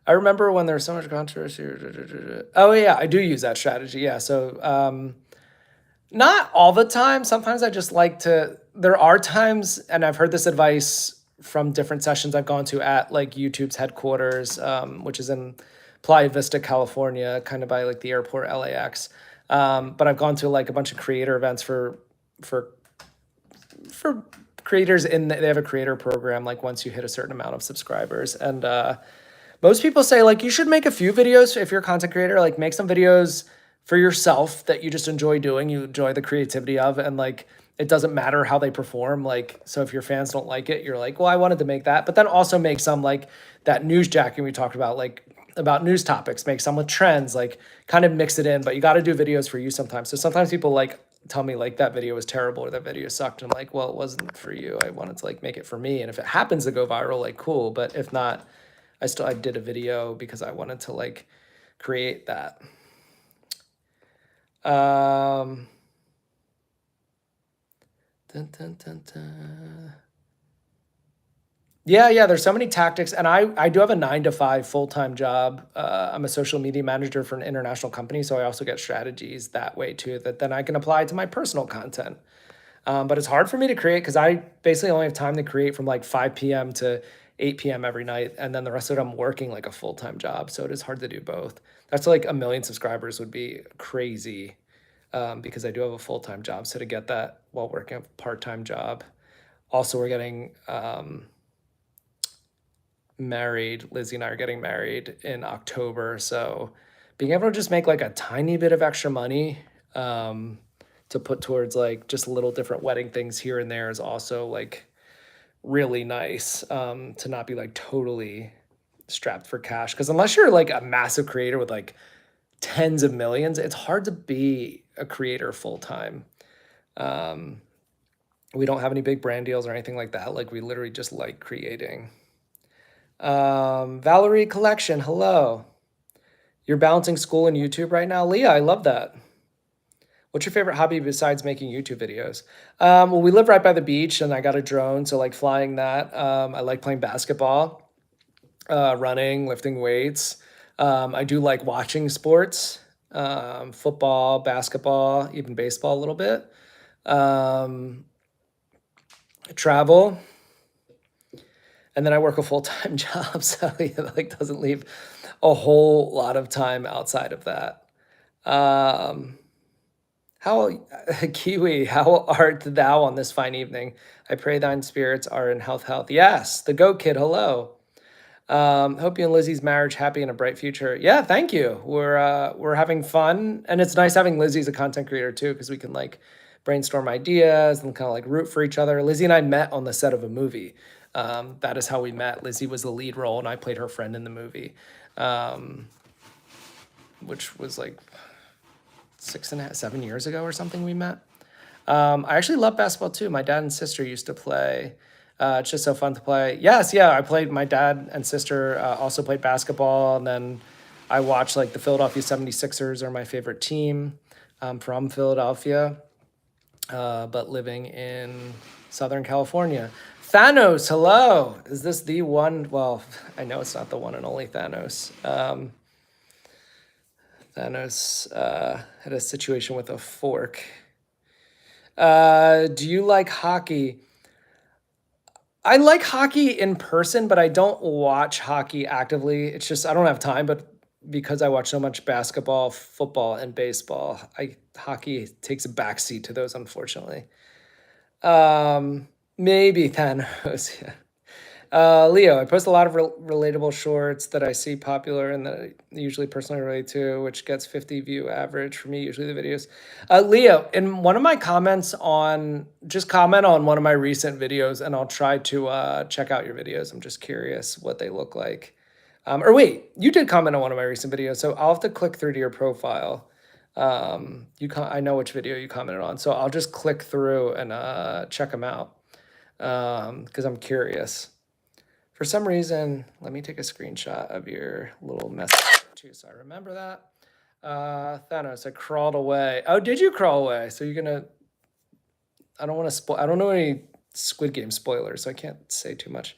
Speaker 1: I remember when there was so much controversy. Oh, yeah, I do use that strategy. Yeah. So not all the time. Sometimes I just like to, there are times, and I've heard this advice from different sessions I've gone to at like YouTube's headquarters, which is in Playa Vista, California, kind of by like the airport LAX. But I've gone to like a bunch of creator events for creators they have a creator program, like once you hit a certain amount of subscribers. And most people say like, you should make a few videos if you're a content creator, like make some videos for yourself that you just enjoy doing, you enjoy the creativity of, and like it doesn't matter how they perform. Like, so if your fans don't like it, you're like, well, I wanted to make that, but then also make some like that newsjacking we talked about, like about news topics, make some with trends, like kind of mix it in, but you got to do videos for you sometimes. So sometimes people like tell me like that video was terrible or that video sucked. And I'm like, well, it wasn't for you. I wanted to like make it for me. And if it happens to go viral, like cool. But if not, I did a video because I wanted to like create that. Dun, dun, dun, dun. Yeah, there's so many tactics, and I do have a 9 to 5 full-time job. I'm a social media manager for an international company, so I also get strategies that way too that then I can apply to my personal content. But it's hard for me to create because I basically only have time to create from like 5 p.m. to 8 p.m. every night, and then the rest of it I'm working like a full-time job, so it is hard to do both. That's like 1 million subscribers would be crazy, because I do have a full-time job. So to get that while working a part-time job. Also, we're getting married. Lizzie and I are getting married in October. So being able to just make like a tiny bit of extra money to put towards like just little different wedding things here and there is also like really nice, to not be like totally strapped for cash. Because unless you're like a massive creator with like tens of millions, it's hard to be a creator full time. We don't have any big brand deals or anything like that. Like we literally just like creating. Valerie Collection, hello. You're balancing school and YouTube right now? Leah, I love that. What's your favorite hobby besides making YouTube videos? Well, we live right by the beach and I got a drone, so like flying that. I like playing basketball, running, lifting weights. I do like watching sports, football, basketball, even baseball a little bit. Travel. And then I work a full-time job, so it like doesn't leave a whole lot of time outside of that. How Kiwi, how art thou on this fine evening? I pray thine spirits are in health. Yes, the goat kid, hello. Hope you and Lizzie's marriage happy and a bright future. Yeah, thank you. We're having fun, and it's nice having Lizzie as a content creator too, because we can like brainstorm ideas and kind of like root for each other. Lizzie and I met on the set of a movie. That is how we met. Lizzie was the lead role, and I played her friend in the movie, which was like 7 years ago or something we met. I actually love basketball too. My dad and sister used to play. It's just so fun to play. Yes, yeah, I played. My dad and sister also played basketball, and then I watched like the Philadelphia 76ers are my favorite team. I'm from Philadelphia, but living in Southern California. Thanos, hello. Is this the one? Well, I know it's not the one and only Thanos. Thanos had a situation with a fork. Do you like hockey? I like hockey in person, but I don't watch hockey actively. It's just I don't have time, but because I watch so much basketball, football, and baseball, hockey takes a backseat to those, unfortunately. Maybe Thanos. Yeah. Leo, I post a lot of relatable shorts that I see popular and that I usually personally relate to, which gets 50 view average for me, usually the videos. Leo, in one of my comments just comment on one of my recent videos and I'll try to check out your videos. I'm just curious what they look like. Or wait, you did comment on one of my recent videos, so I'll have to click through to your profile. I know which video you commented on, so I'll just click through and check them out, because I'm curious. For some reason, let me take a screenshot of your little message too, so I remember that. Thanos, I crawled away. Oh, did you crawl away? So you're gonna, I don't want to spoil, I don't know any Squid Game spoilers, so I can't say too much.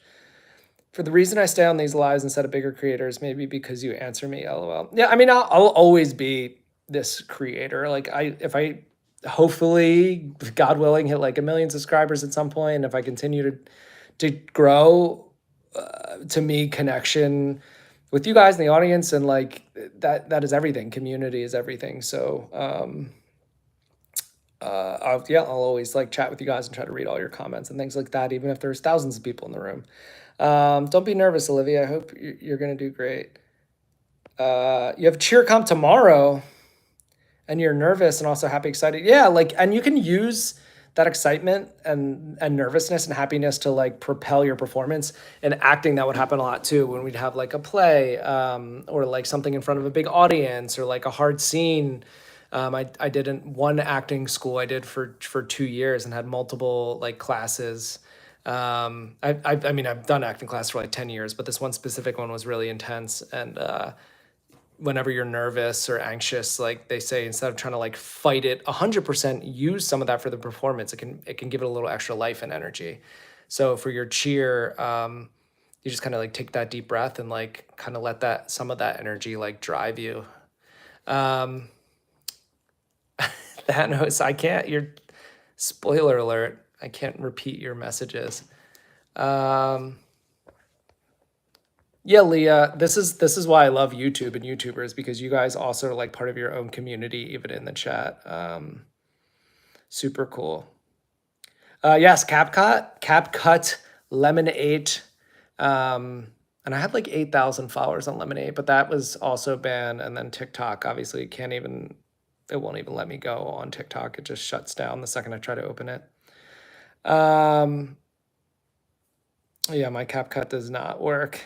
Speaker 1: For the reason I stay on these lives instead of bigger creators, maybe because you answer me, LOL. Yeah, I mean, I'll always be this creator. Like if I hopefully, God willing, hit like 1 million subscribers at some point, and if I continue to grow, to me, connection with you guys in the audience and like that is everything. Community is everything. So I'll always like chat with you guys and try to read all your comments and things like that, even if there's thousands of people in the room. Don't be nervous, Olivia. I hope you're gonna do great. You have cheer comp tomorrow and you're nervous and also happy, excited. Yeah, like, and you can use that excitement and nervousness and happiness to like propel your performance. And acting, that would happen a lot too, when we'd have like a play, or like something in front of a big audience, or like a hard scene. I did one acting school I did for 2 years and had multiple like classes. I mean, I've done acting class for like 10 years, but this one specific one was really intense. And whenever you're nervous or anxious, like they say, instead of trying to like fight it 100%, use some of that for the performance. It can give it a little extra life and energy. So for your cheer, you just kind of like take that deep breath and like kind of let that some of that energy like drive you. Um, Thanos, I can't. Your spoiler alert. I can't repeat your messages. Um, Yeah, Leah, this is why I love YouTube and YouTubers, because you guys also are like part of your own community, even in the chat. Super cool. Yes, CapCut, Lemonade, and I had like 8,000 followers on Lemonade, but that was also banned. And then TikTok, obviously, it won't even let me go on TikTok. It just shuts down the second I try to open it. Yeah, my CapCut does not work.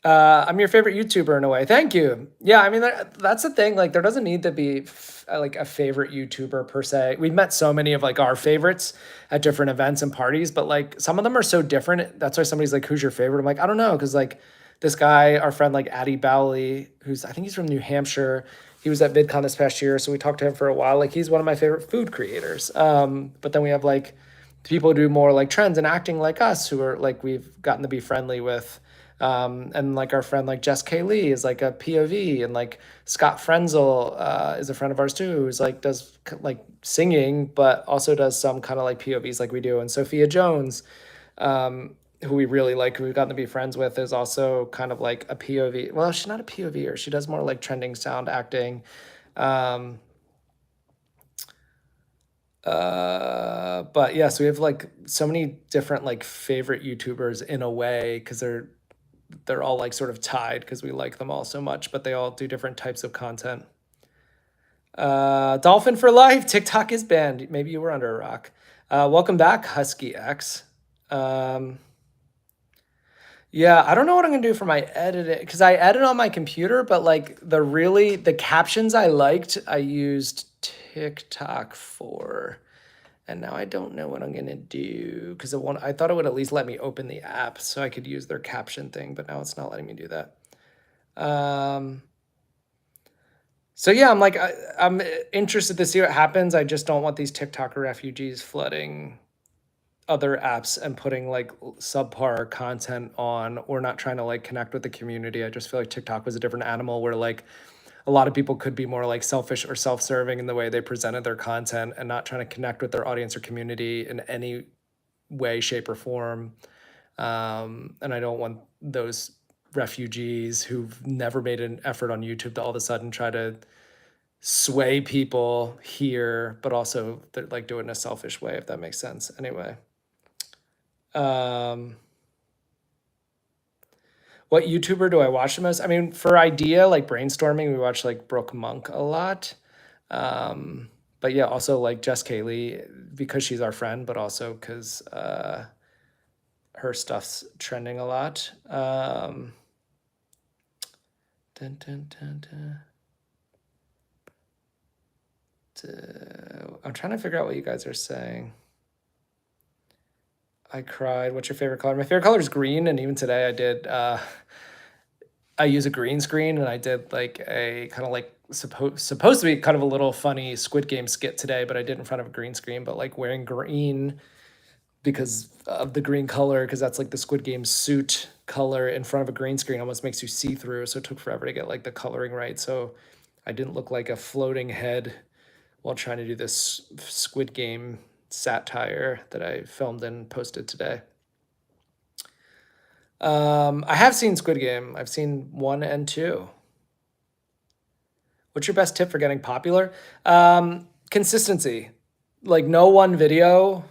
Speaker 1: I'm your favorite YouTuber in a way. Thank you. Yeah, I mean that's the thing. Like, there doesn't need to be like a favorite YouTuber per se. We've met so many of like our favorites at different events and parties, but like some of them are so different. That's why somebody's like, "Who's your favorite?" I'm like, I don't know, because like this guy, our friend like Addy Bowley, who's I think he's from New Hampshire. He was at VidCon this past year, so we talked to him for a while. Like, he's one of my favorite food creators. But then we have like people who do more like trends and acting like us, who are like we've gotten to be friendly with. And like our friend like Jess K. Lee is like a POV, and like Scott Frenzel is a friend of ours too, who's like does like singing, but also does some kind of like POVs like we do. And Sophia Jones, who we really like, who we've gotten to be friends with, is also kind of like a POV. Well, she's not a POV, or she does more like trending sound acting. But yeah, so we have like so many different like favorite YouTubers in a way, because they're all like sort of tied because we like them all so much, but they all do different types of content. Dolphin for life. TikTok is banned. Maybe you were under a rock. Welcome back, Husky X. Yeah, I don't know what I'm gonna do for my editing, because I edit on my computer, but like the captions I liked, I used TikTok for. And now I don't know what I'm gonna do, because I thought it would at least let me open the app so I could use their caption thing, but now it's not letting me do that. So yeah, I'm interested to see what happens. I just don't want these TikToker refugees flooding other apps and putting like subpar content on, or not trying to like connect with the community. I just feel like TikTok was a different animal, where like a lot of people could be more like selfish or self-serving in the way they presented their content, and not trying to connect with their audience or community in any way, shape, or form. And I don't want those refugees who've never made an effort on YouTube to all of a sudden try to sway people here, but also they're like do it in a selfish way, if that makes sense. Anyway. What YouTuber do I watch the most? I mean, for idea, like brainstorming, we watch like Brooke Monk a lot. But yeah, also like Jess Kaylee, because she's our friend, but also because her stuff's trending a lot. Dun, dun, dun, dun. I'm trying to figure out what you guys are saying. I cried. What's your favorite color? My favorite color is green, and even today I use a green screen, and I did like a kind of like supposed to be kind of a little funny Squid Game skit today, but I did in front of a green screen, but like wearing green because of the green color, because that's like the Squid Game suit color in front of a green screen almost makes you see through. So it took forever to get like the coloring right. So I didn't look like a floating head while trying to do this Squid Game satire that I filmed and posted today. I have seen Squid Game. I've seen 1 and 2. What's your best tip for getting popular? Consistency. Like, no one video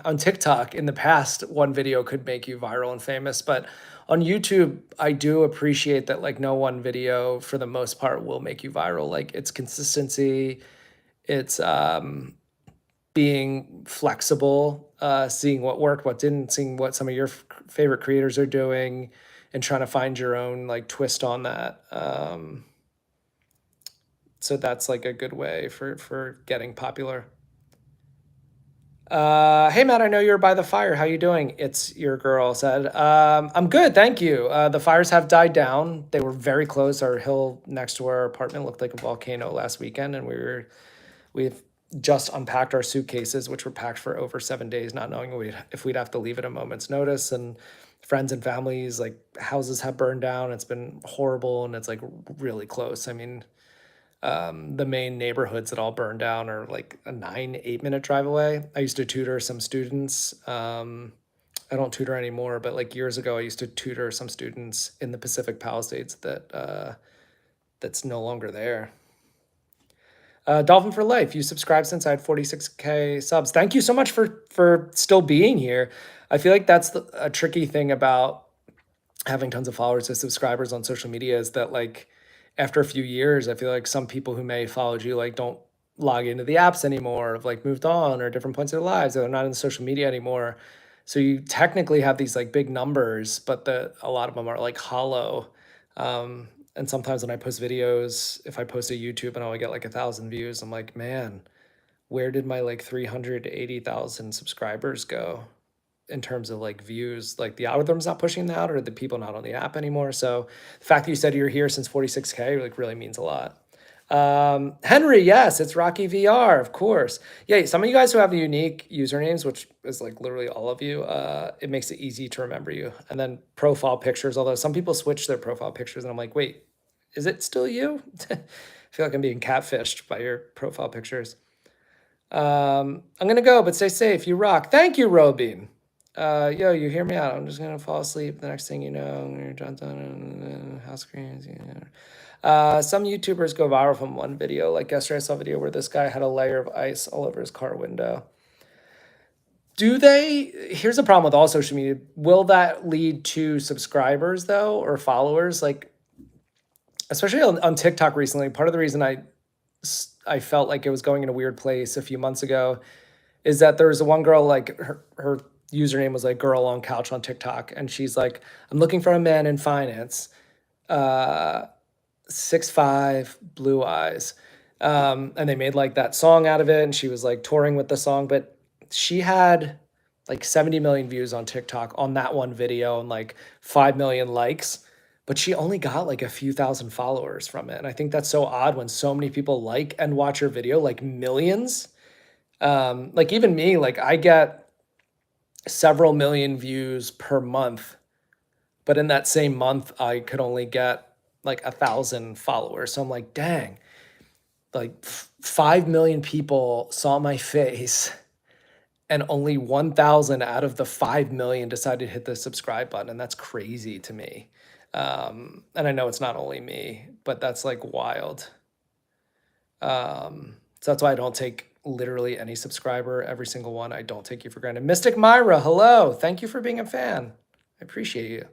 Speaker 1: on TikTok in the past, one video could make you viral and famous, but on YouTube, I do appreciate that like no one video for the most part will make you viral. Like, it's consistency. It's being flexible, seeing what worked, what didn't, seeing what some of your favorite creators are doing, and trying to find your own like twist on that. So that's like a good way for getting popular. Hey Matt, I know you're by the fire. How you doing? It's your girl said. I'm good, thank you. The fires have died down. They were very close. Our hill next to our apartment looked like a volcano last weekend, and we've just unpacked our suitcases, which were packed for over 7 days, not knowing if we'd have to leave at a moment's notice. And friends and families, like houses have burned down. It's been horrible, and it's like really close. I mean, the main neighborhoods that all burned down are like a 8 minute drive away. I used to tutor some students. I don't tutor anymore, but like years ago, I used to tutor some students in the Pacific Palisades that's no longer there. Dolphin for life. You subscribed since I had 46K subs. Thank you so much for still being here. I feel like that's a tricky thing about having tons of followers and subscribers on social media is that like after a few years, I feel like some people who may have followed you like don't log into the apps anymore, have like moved on or different points of their lives, or they're not in social media anymore. So you technically have these like big numbers, but a lot of them are like hollow. And sometimes when I post videos, if I post a YouTube and I only get like 1,000 views, I'm like, man, where did my like 380,000 subscribers go in terms of like views? Like the algorithm's not pushing that out, or the people not on the app anymore. So the fact that you said you're here since 46K like really means a lot. Henry, yes, it's Rocky VR, of course. Yeah, some of you guys who have unique usernames, which is like literally all of you, it makes it easy to remember you. And then profile pictures, although some people switch their profile pictures, and I'm like, wait, is it still you? I feel like I'm being catfished by your profile pictures. I'm gonna go, but stay safe. You rock. Thank you, Robin. Yo, you hear me out. I'm just gonna fall asleep. The next thing you know, you're done. House screens. Some YouTubers go viral from one video. Like yesterday, I saw a video where this guy had a layer of ice all over his car window. Do they? Here's the problem with all social media. Will that lead to subscribers though, or followers? Like, especially on TikTok recently. Part of the reason I felt like it was going in a weird place a few months ago is that there was a one girl, like her username was like girl on couch on TikTok, and she's like, I'm looking for a man in finance, 6'5", blue eyes. And they made like that song out of it, and she was like touring with the song, but she had like 70 million views on TikTok on that one video and like 5 million likes, but she only got like a few thousand followers from it. And I think that's so odd when so many people like and watch your video, like millions. Like even me, like I get several million views per month, but in that same month, I could only get like 1,000 followers. So I'm like, dang, like 5 million people saw my face and only 1,000 out of the 5 million decided to hit the subscribe button. And that's crazy to me. And I know it's not only me, but that's like wild. So that's why I don't take literally any subscriber, every single one. I don't take you for granted. Mystic Myra, hello. Thank you for being a fan. I appreciate you.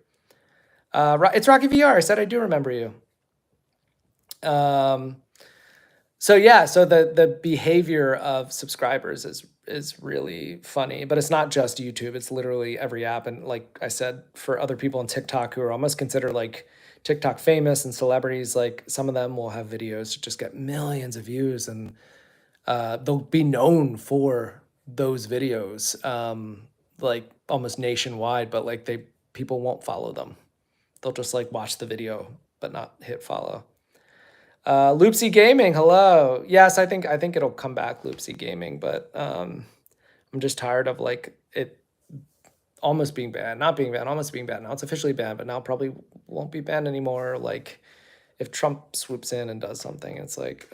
Speaker 1: It's Rocky VR. I said I do remember you. So yeah, so the behavior of subscribers is really funny, but it's not just YouTube. It's literally every app. And like I said, for other people on TikTok who are almost considered like TikTok famous and celebrities, like some of them will have videos that just get millions of views, and they'll be known for those videos, like almost nationwide, but like people won't follow them. They'll just like watch the video, but not hit follow. Loopsy Gaming, hello. Yes, I think it'll come back, Loopsy Gaming, but I'm just tired of like it almost being banned, not being banned, almost being banned. Now it's officially banned, but now probably won't be banned anymore. Like if Trump swoops in and does something, it's like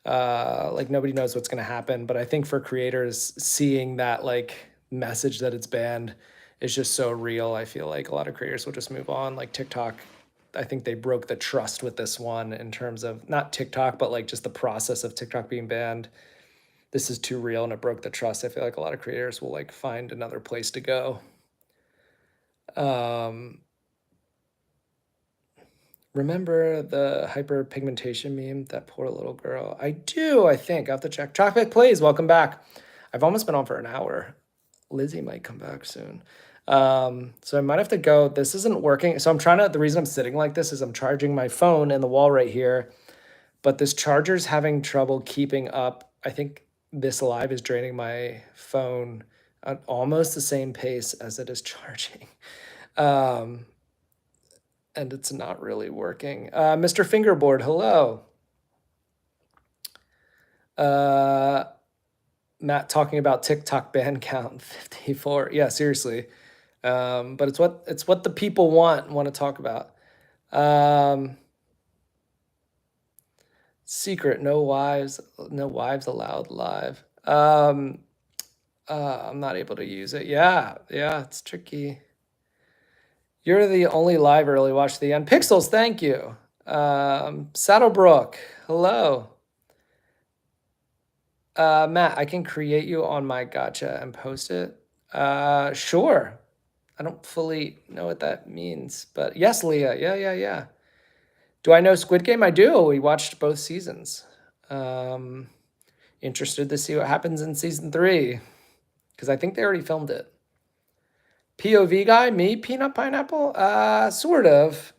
Speaker 1: nobody knows what's gonna happen. But I think for creators, seeing that like message that it's banned is just so real. I feel like a lot of creators will just move on. Like TikTok, I think they broke the trust with this one in terms of not TikTok, but like just the process of TikTok being banned. This is too real and it broke the trust. I feel like a lot of creators will like find another place to go. Remember the hyperpigmentation meme? That poor little girl. I do, I think. I have to check. Chocolate Plays, welcome back. I've almost been on for an hour. Lizzie might come back soon. So I might have to go. This isn't working. So I'm trying to, the reason I'm sitting like this is I'm charging my phone in the wall right here, but this charger's having trouble keeping up. I think this live is draining my phone at almost the same pace as it is charging. Um, and it's not really working. Mr. Fingerboard, hello. Matt talking about TikTok ban count 54. Yeah, seriously. But it's what the people want to talk about. Secret, no wives allowed live. I'm not able to use it. Yeah, it's tricky. You're the only live early watch to the end. Pixels, thank you. Saddlebrook, hello. Matt, I can create you on my gotcha and post it. Sure. I don't fully know what that means, but yes, Leah. Yeah. Do I know Squid Game? I do. We watched both seasons. Interested to see what happens in season 3 because I think they already filmed it. POV guy, me, Peanut Pineapple? Sort of.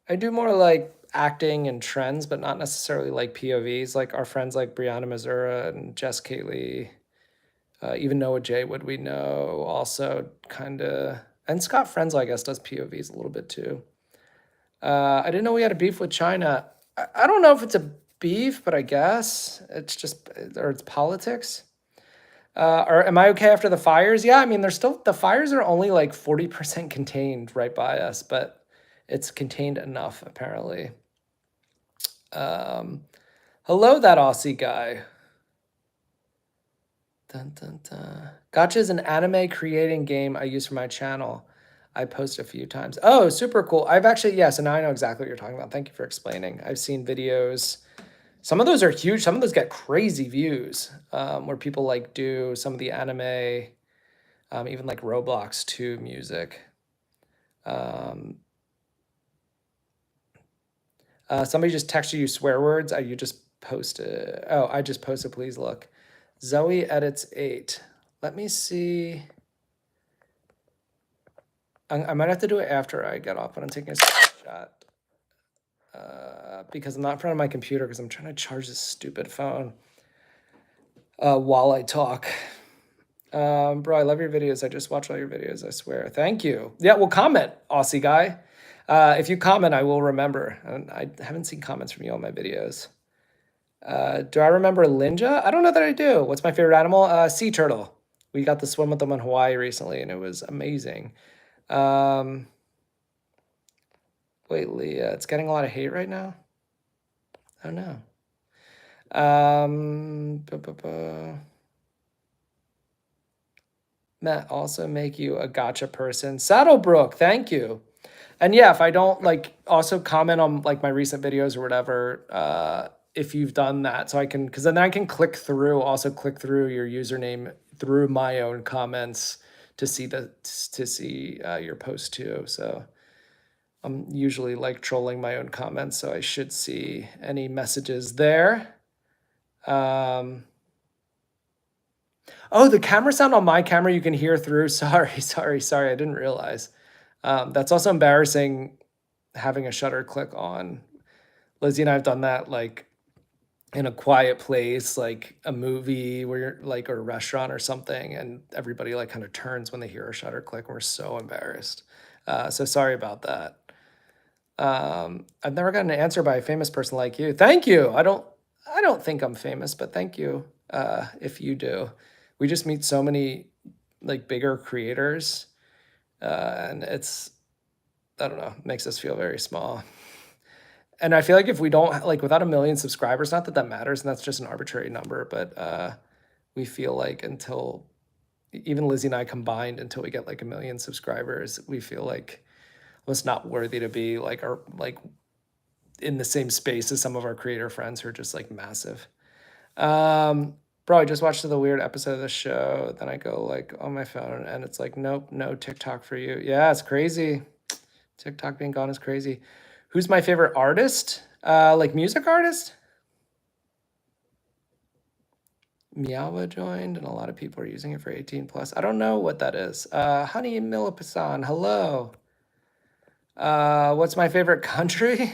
Speaker 1: I do more like acting and trends, but not necessarily like POVs. Like our friends like Brianna Mazura and Jess Kaylee, even Noah J. Would we know? Also, kind of, and Scott Frenzel, I guess, does POVs a little bit too. I didn't know we had a beef with China. I don't know if it's a beef, but I guess it's just, or it's politics. Or am I okay after the fires? Yeah, I mean, the fires are only like 40% contained right by us, but it's contained enough apparently. Hello, that Aussie guy. Dun, dun, dun. Gotcha is an anime creating game I use for my channel. I post a few times. Oh, super cool. I've actually, yeah, so now I know exactly what you're talking about. Thank you for explaining. I've seen videos. Some of those are huge. Some of those get crazy views, where people like do some of the anime, even like Roblox 2 music. Somebody just texted you swear words. You just posted. Oh, I just posted. Please look. Zoe edits 8. Let me see. I might have to do it after I get off, but I'm taking a screenshot. Because I'm not in front of my computer because I'm trying to charge this stupid phone while I talk. Bro, I love your videos. I just watch all your videos, I swear. Thank you. Yeah, well, comment, Aussie guy. If you comment, I will remember. And I haven't seen comments from you on my videos. Do I remember Linja? I don't know that I do. What's my favorite animal? Sea turtle. We got to swim with them in Hawaii recently, and it was amazing. Wait, Leah, it's getting a lot of hate right now? Oh, no. Matt, also make you a gotcha person. Saddlebrook, thank you. And yeah, if I don't like also comment on like my recent videos or whatever, if you've done that, so I can, because then I can click through your username through my own comments to see your post too. So I'm usually like trolling my own comments, so I should see any messages there. Oh, the camera sound on my camera you can hear through. Sorry. I didn't realize. That's also embarrassing having a shutter click on. Lizzie and I have done that like in a quiet place, like a movie where you're like, or a restaurant or something, and everybody like kind of turns when they hear a shutter click. We're so embarrassed. So sorry about that. I've never gotten an answer by a famous person like you. Thank you. I don't think I'm famous, but thank you if you do. We just meet so many like bigger creators, and it's, I don't know, makes us feel very small. And I feel like if we don't like without 1 million subscribers, not that that matters, and that's just an arbitrary number, but we feel like until even Lizzie and I combined, until we get like 1 million subscribers, we feel like almost not worthy to be like our like in the same space as some of our creator friends who are just like massive. Bro, I just watched the weird episode of the show. Then I go like on my phone and it's like, nope, no TikTok for you. Yeah, it's crazy. TikTok being gone is crazy. Who's my favorite artist? Like music artist? Miawa joined, and a lot of people are using it for 18 plus. I don't know what that is. Honey Millipasan, hello. What's my favorite country?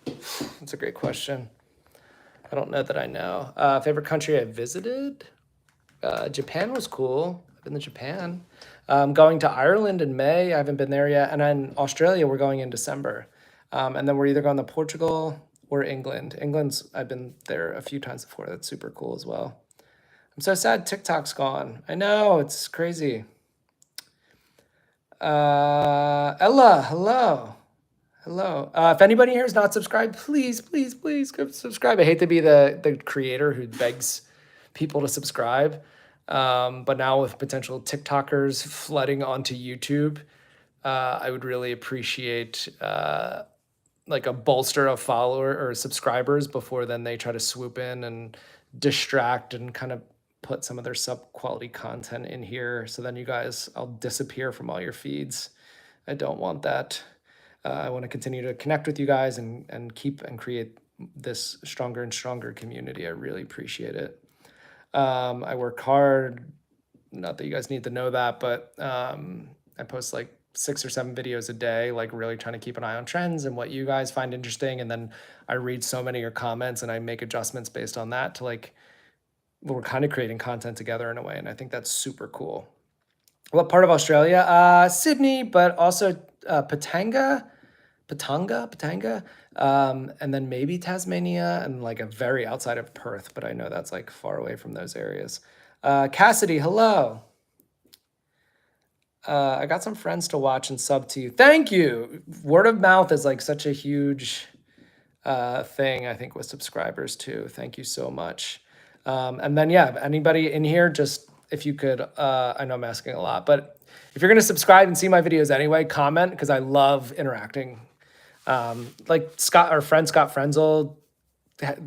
Speaker 1: That's a great question. I don't know that I know. Favorite country I visited? Japan was cool. I've been to Japan. Going to Ireland in May. I haven't been there yet. And then Australia, we're going in December. And then we're either going to Portugal or England. England's, I've been there a few times before. That's super cool as well. I'm so sad TikTok's gone. I know, it's crazy. Ella, hello. Hello. If anybody here is not subscribed, please, please, please go subscribe. I hate to be the creator who begs people to subscribe. But now with potential TikTokers flooding onto YouTube, I would really appreciate like a bolster of follower or subscribers before then they try to swoop in and distract and kind of put some of their sub quality content in here. So then you guys, I'll disappear from all your feeds. I don't want that. I want to continue to connect with you guys and keep and create this stronger and stronger community. I really appreciate it. I work hard. Not that you guys need to know that, but I post like 6 or 7 videos a day, like really trying to keep an eye on trends and what you guys find interesting. And then I read so many of your comments and I make adjustments based on that to like, well, we're kind of creating content together in a way. And I think that's super cool. What part of Australia? Sydney, but also Patanga, and then maybe Tasmania and like a very outside of Perth, but I know that's like far away from those areas. Cassidy, hello. I got some friends to watch and sub to you. Thank you. Word of mouth is like such a huge thing, I think, with subscribers too. Thank you so much. And then, yeah, anybody in here, just if you could, I know I'm asking a lot, but if you're going to subscribe and see my videos anyway, comment, because I love interacting. Like Scott, our friend Scott Frenzel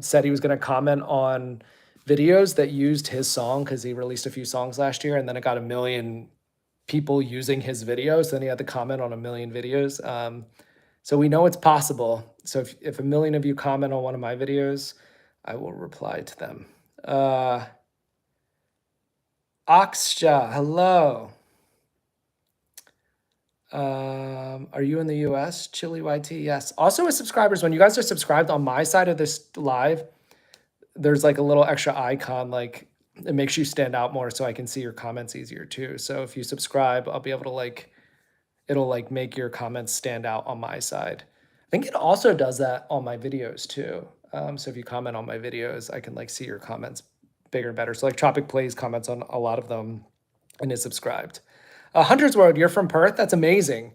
Speaker 1: said he was going to comment on videos that used his song because he released a few songs last year, and then it got 1 million people using his videos. Then he had to comment on 1 million videos. So we know it's possible. So if 1 million of you comment on one of my videos, I will reply to them. Oxja, hello. Are you in the US? Chili YT, yes. Also with subscribers, when you guys are subscribed on my side of this live, there's like a little extra icon, like it makes you stand out more so I can see your comments easier too. So if you subscribe, I'll be able to like, it'll like make your comments stand out on my side. I think it also does that on my videos too. So if you comment on my videos, I can like see your comments bigger and better. So like Tropic Plays comments on a lot of them and is subscribed. Hunter's World, you're from Perth? That's amazing.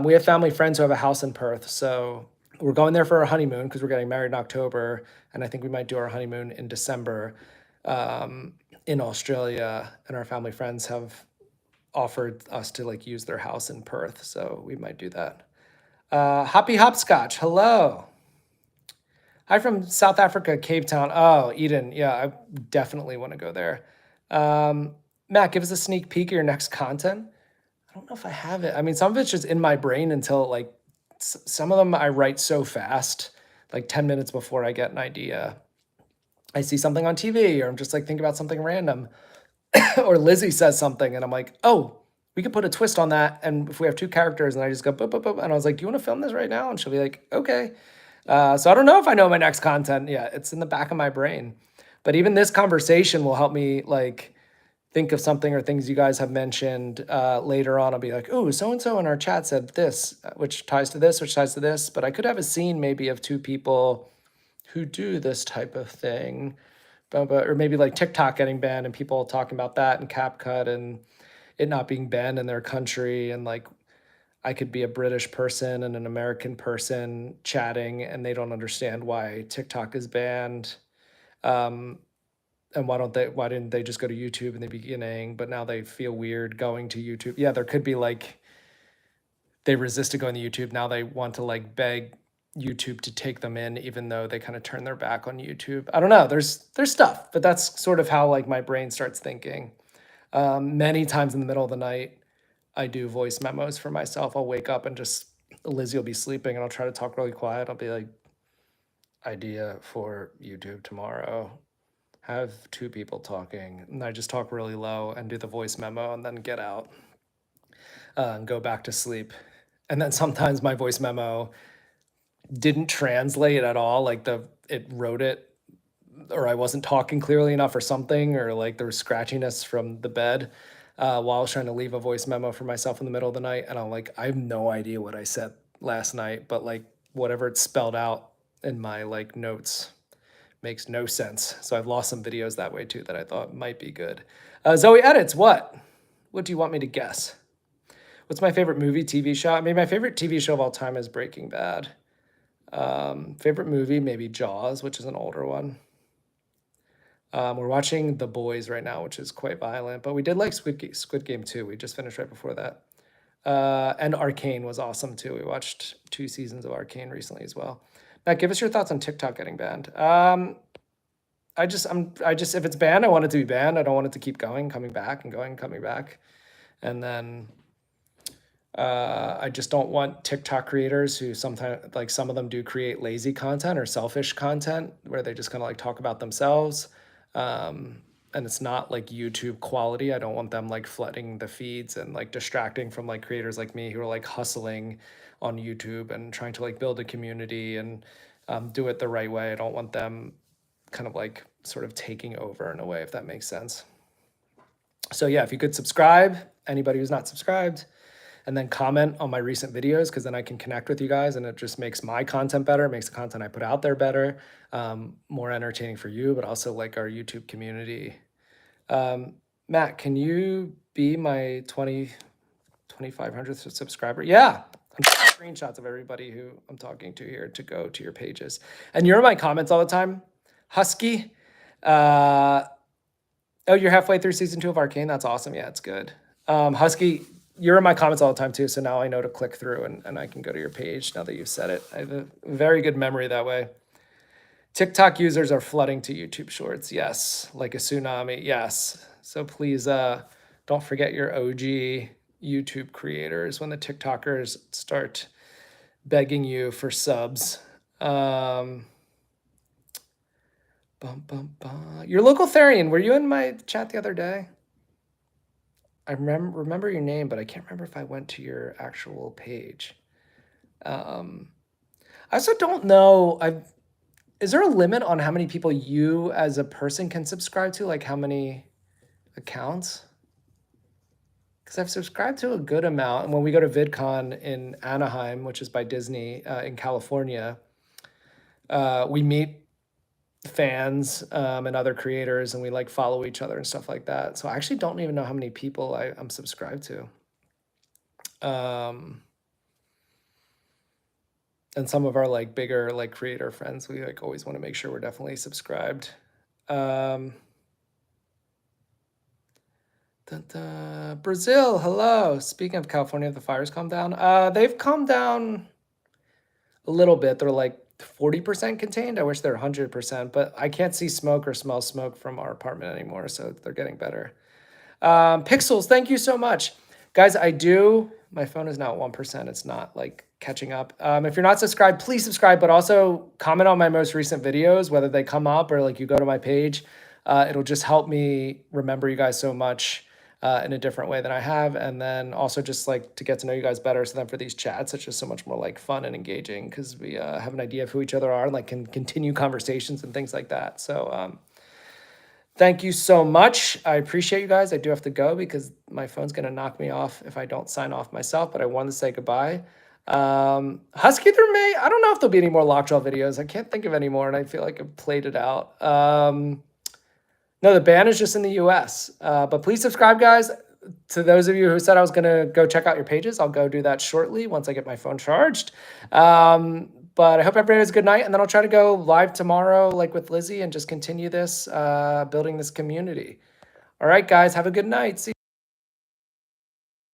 Speaker 1: We have family friends who have a house in Perth. So we're going there for our honeymoon because we're getting married in October. And I think we might do our honeymoon in December in Australia. And our family friends have offered us to like use their house in Perth. So we might do that. Hoppy Hopscotch, hello. Hi from South Africa, Cape Town. Oh, Eden. Yeah, I definitely want to go there. Matt, give us a sneak peek of your next content. I don't know if I have it. I mean, some of it's just in my brain until like, some of them I write so fast, like 10 minutes before I get an idea. I see something on TV or I'm just like thinking about something random or Lizzie says something and I'm like, oh, we could put a twist on that. And if we have 2 characters and I just go, boop, boop, boop, and I was like, do you want to film this right now? And she'll be like, okay. So I don't know if I know my next content yet. It's in the back of my brain. But even this conversation will help me like think of something or things you guys have mentioned later on. I'll be like, oh, so-and-so in our chat said this, which ties to this, which ties to this. But I could have a scene maybe of 2 people who do this type of thing. Or maybe like TikTok getting banned and people talking about that and CapCut and it not being banned in their country. And like, I could be a British person and an American person chatting and they don't understand why TikTok is banned. And why didn't they just go to YouTube in the beginning, but now they feel weird going to YouTube? Yeah, there could be like, they resisted going to YouTube. Now they want to like beg YouTube to take them in, even though they kind of turn their back on YouTube. I don't know, there's stuff, but that's sort of how like my brain starts thinking. Many times in the middle of the night, I do voice memos for myself. I'll wake up and just Lizzie will be sleeping and I'll try to talk really quiet. I'll be like, idea for YouTube tomorrow. Have two people talking. And I just talk really low and do the voice memo and then get out and go back to sleep. And then sometimes my voice memo didn't translate at all. Like it wrote it, or I wasn't talking clearly enough or something, or like there was scratchiness from the bed while I was trying to leave a voice memo for myself in the middle of the night. And I'm like, I have no idea what I said last night, but like whatever it spelled out in my like notes makes no sense. So I've lost some videos that way too that I thought might be good. Zoe edits, what? What do you want me to guess? What's my favorite movie, TV show? I mean, my favorite TV show of all time is Breaking Bad. Favorite movie, maybe Jaws, which is an older one. We're watching The Boys right now, which is quite violent, but we did like Squid Game too. We just finished right before that. And Arcane was awesome too. We watched 2 seasons of Arcane recently as well. Matt, give us your thoughts on TikTok getting banned. I just if it's banned, I want it to be banned. I don't want it to keep going, coming back and going, coming back. And then I just don't want TikTok creators who sometimes, like some of them do create lazy content or selfish content where they just kind of like talk about themselves. And it's not like YouTube quality. I don't want them like flooding the feeds and like distracting from like creators like me who are like hustling on YouTube and trying to like build a community and do it the right way. I don't want them kind of like sort of taking over in a way, if that makes sense. So yeah, if you could subscribe, anybody who's not subscribed, and then comment on my recent videos, because then I can connect with you guys and it just makes my content better, makes the content I put out there better, more entertaining for you, but also like our YouTube community. Matt, can you be my 2,500th subscriber? Yeah, I'm taking screenshots of everybody who I'm talking to here to go to your pages. And you're in my comments all the time. Husky. Oh, you're halfway through season 2 of Arcane? That's awesome. Yeah, it's good. Husky, you're in my comments all the time too, so now I know to click through and I can go to your page now that you've said it. I have a very good memory that way. TikTok users are flooding to YouTube Shorts. Yes, like a tsunami. Yes. So please don't forget your OG YouTube creators when the TikTokers start begging you for subs. Your local Therian, were you in my chat the other day? I remember your name, but I can't remember if I went to your actual page. I also don't know. Is there a limit on how many people you as a person can subscribe to? Like how many accounts? Because I've subscribed to a good amount. And when we go to VidCon in Anaheim, which is by Disney in California, we meet fans and other creators and we like follow each other and stuff like that. So I actually don't even know how many people I'm subscribed to. And some of our like bigger like creator friends, we like always want to make sure we're definitely subscribed. Brazil, hello. Speaking of California, have the fires calmed down? They've calmed down a little bit. They're like 40% contained. I wish they're 100%, but I can't see smoke or smell smoke from our apartment anymore, so they're getting better. Pixels, thank you so much. Guys, my phone is now at 1%. It's not like catching up. If you're not subscribed, please subscribe, but also comment on my most recent videos, whether they come up or like you go to my page. It'll just help me remember you guys so much in a different way than I have. And then also just like to get to know you guys better. So then for these chats, it's just so much more like fun and engaging because we have an idea of who each other are and like can continue conversations and things like that. So thank you so much. I appreciate you guys. I do have to go because my phone's going to knock me off if I don't sign off myself, but I wanted to say goodbye. Husky through May. I don't know if there'll be any more Lockjaw videos. I can't think of any more and I feel like I've played it out. No, the ban is just in the US. But please subscribe, guys. To those of you who said I was going to go check out your pages, I'll go do that shortly once I get my phone charged. But I hope everybody has a good night. And then I'll try to go live tomorrow, like with Lizzie, and just continue this, building this community. All right, guys, have a good night. See you.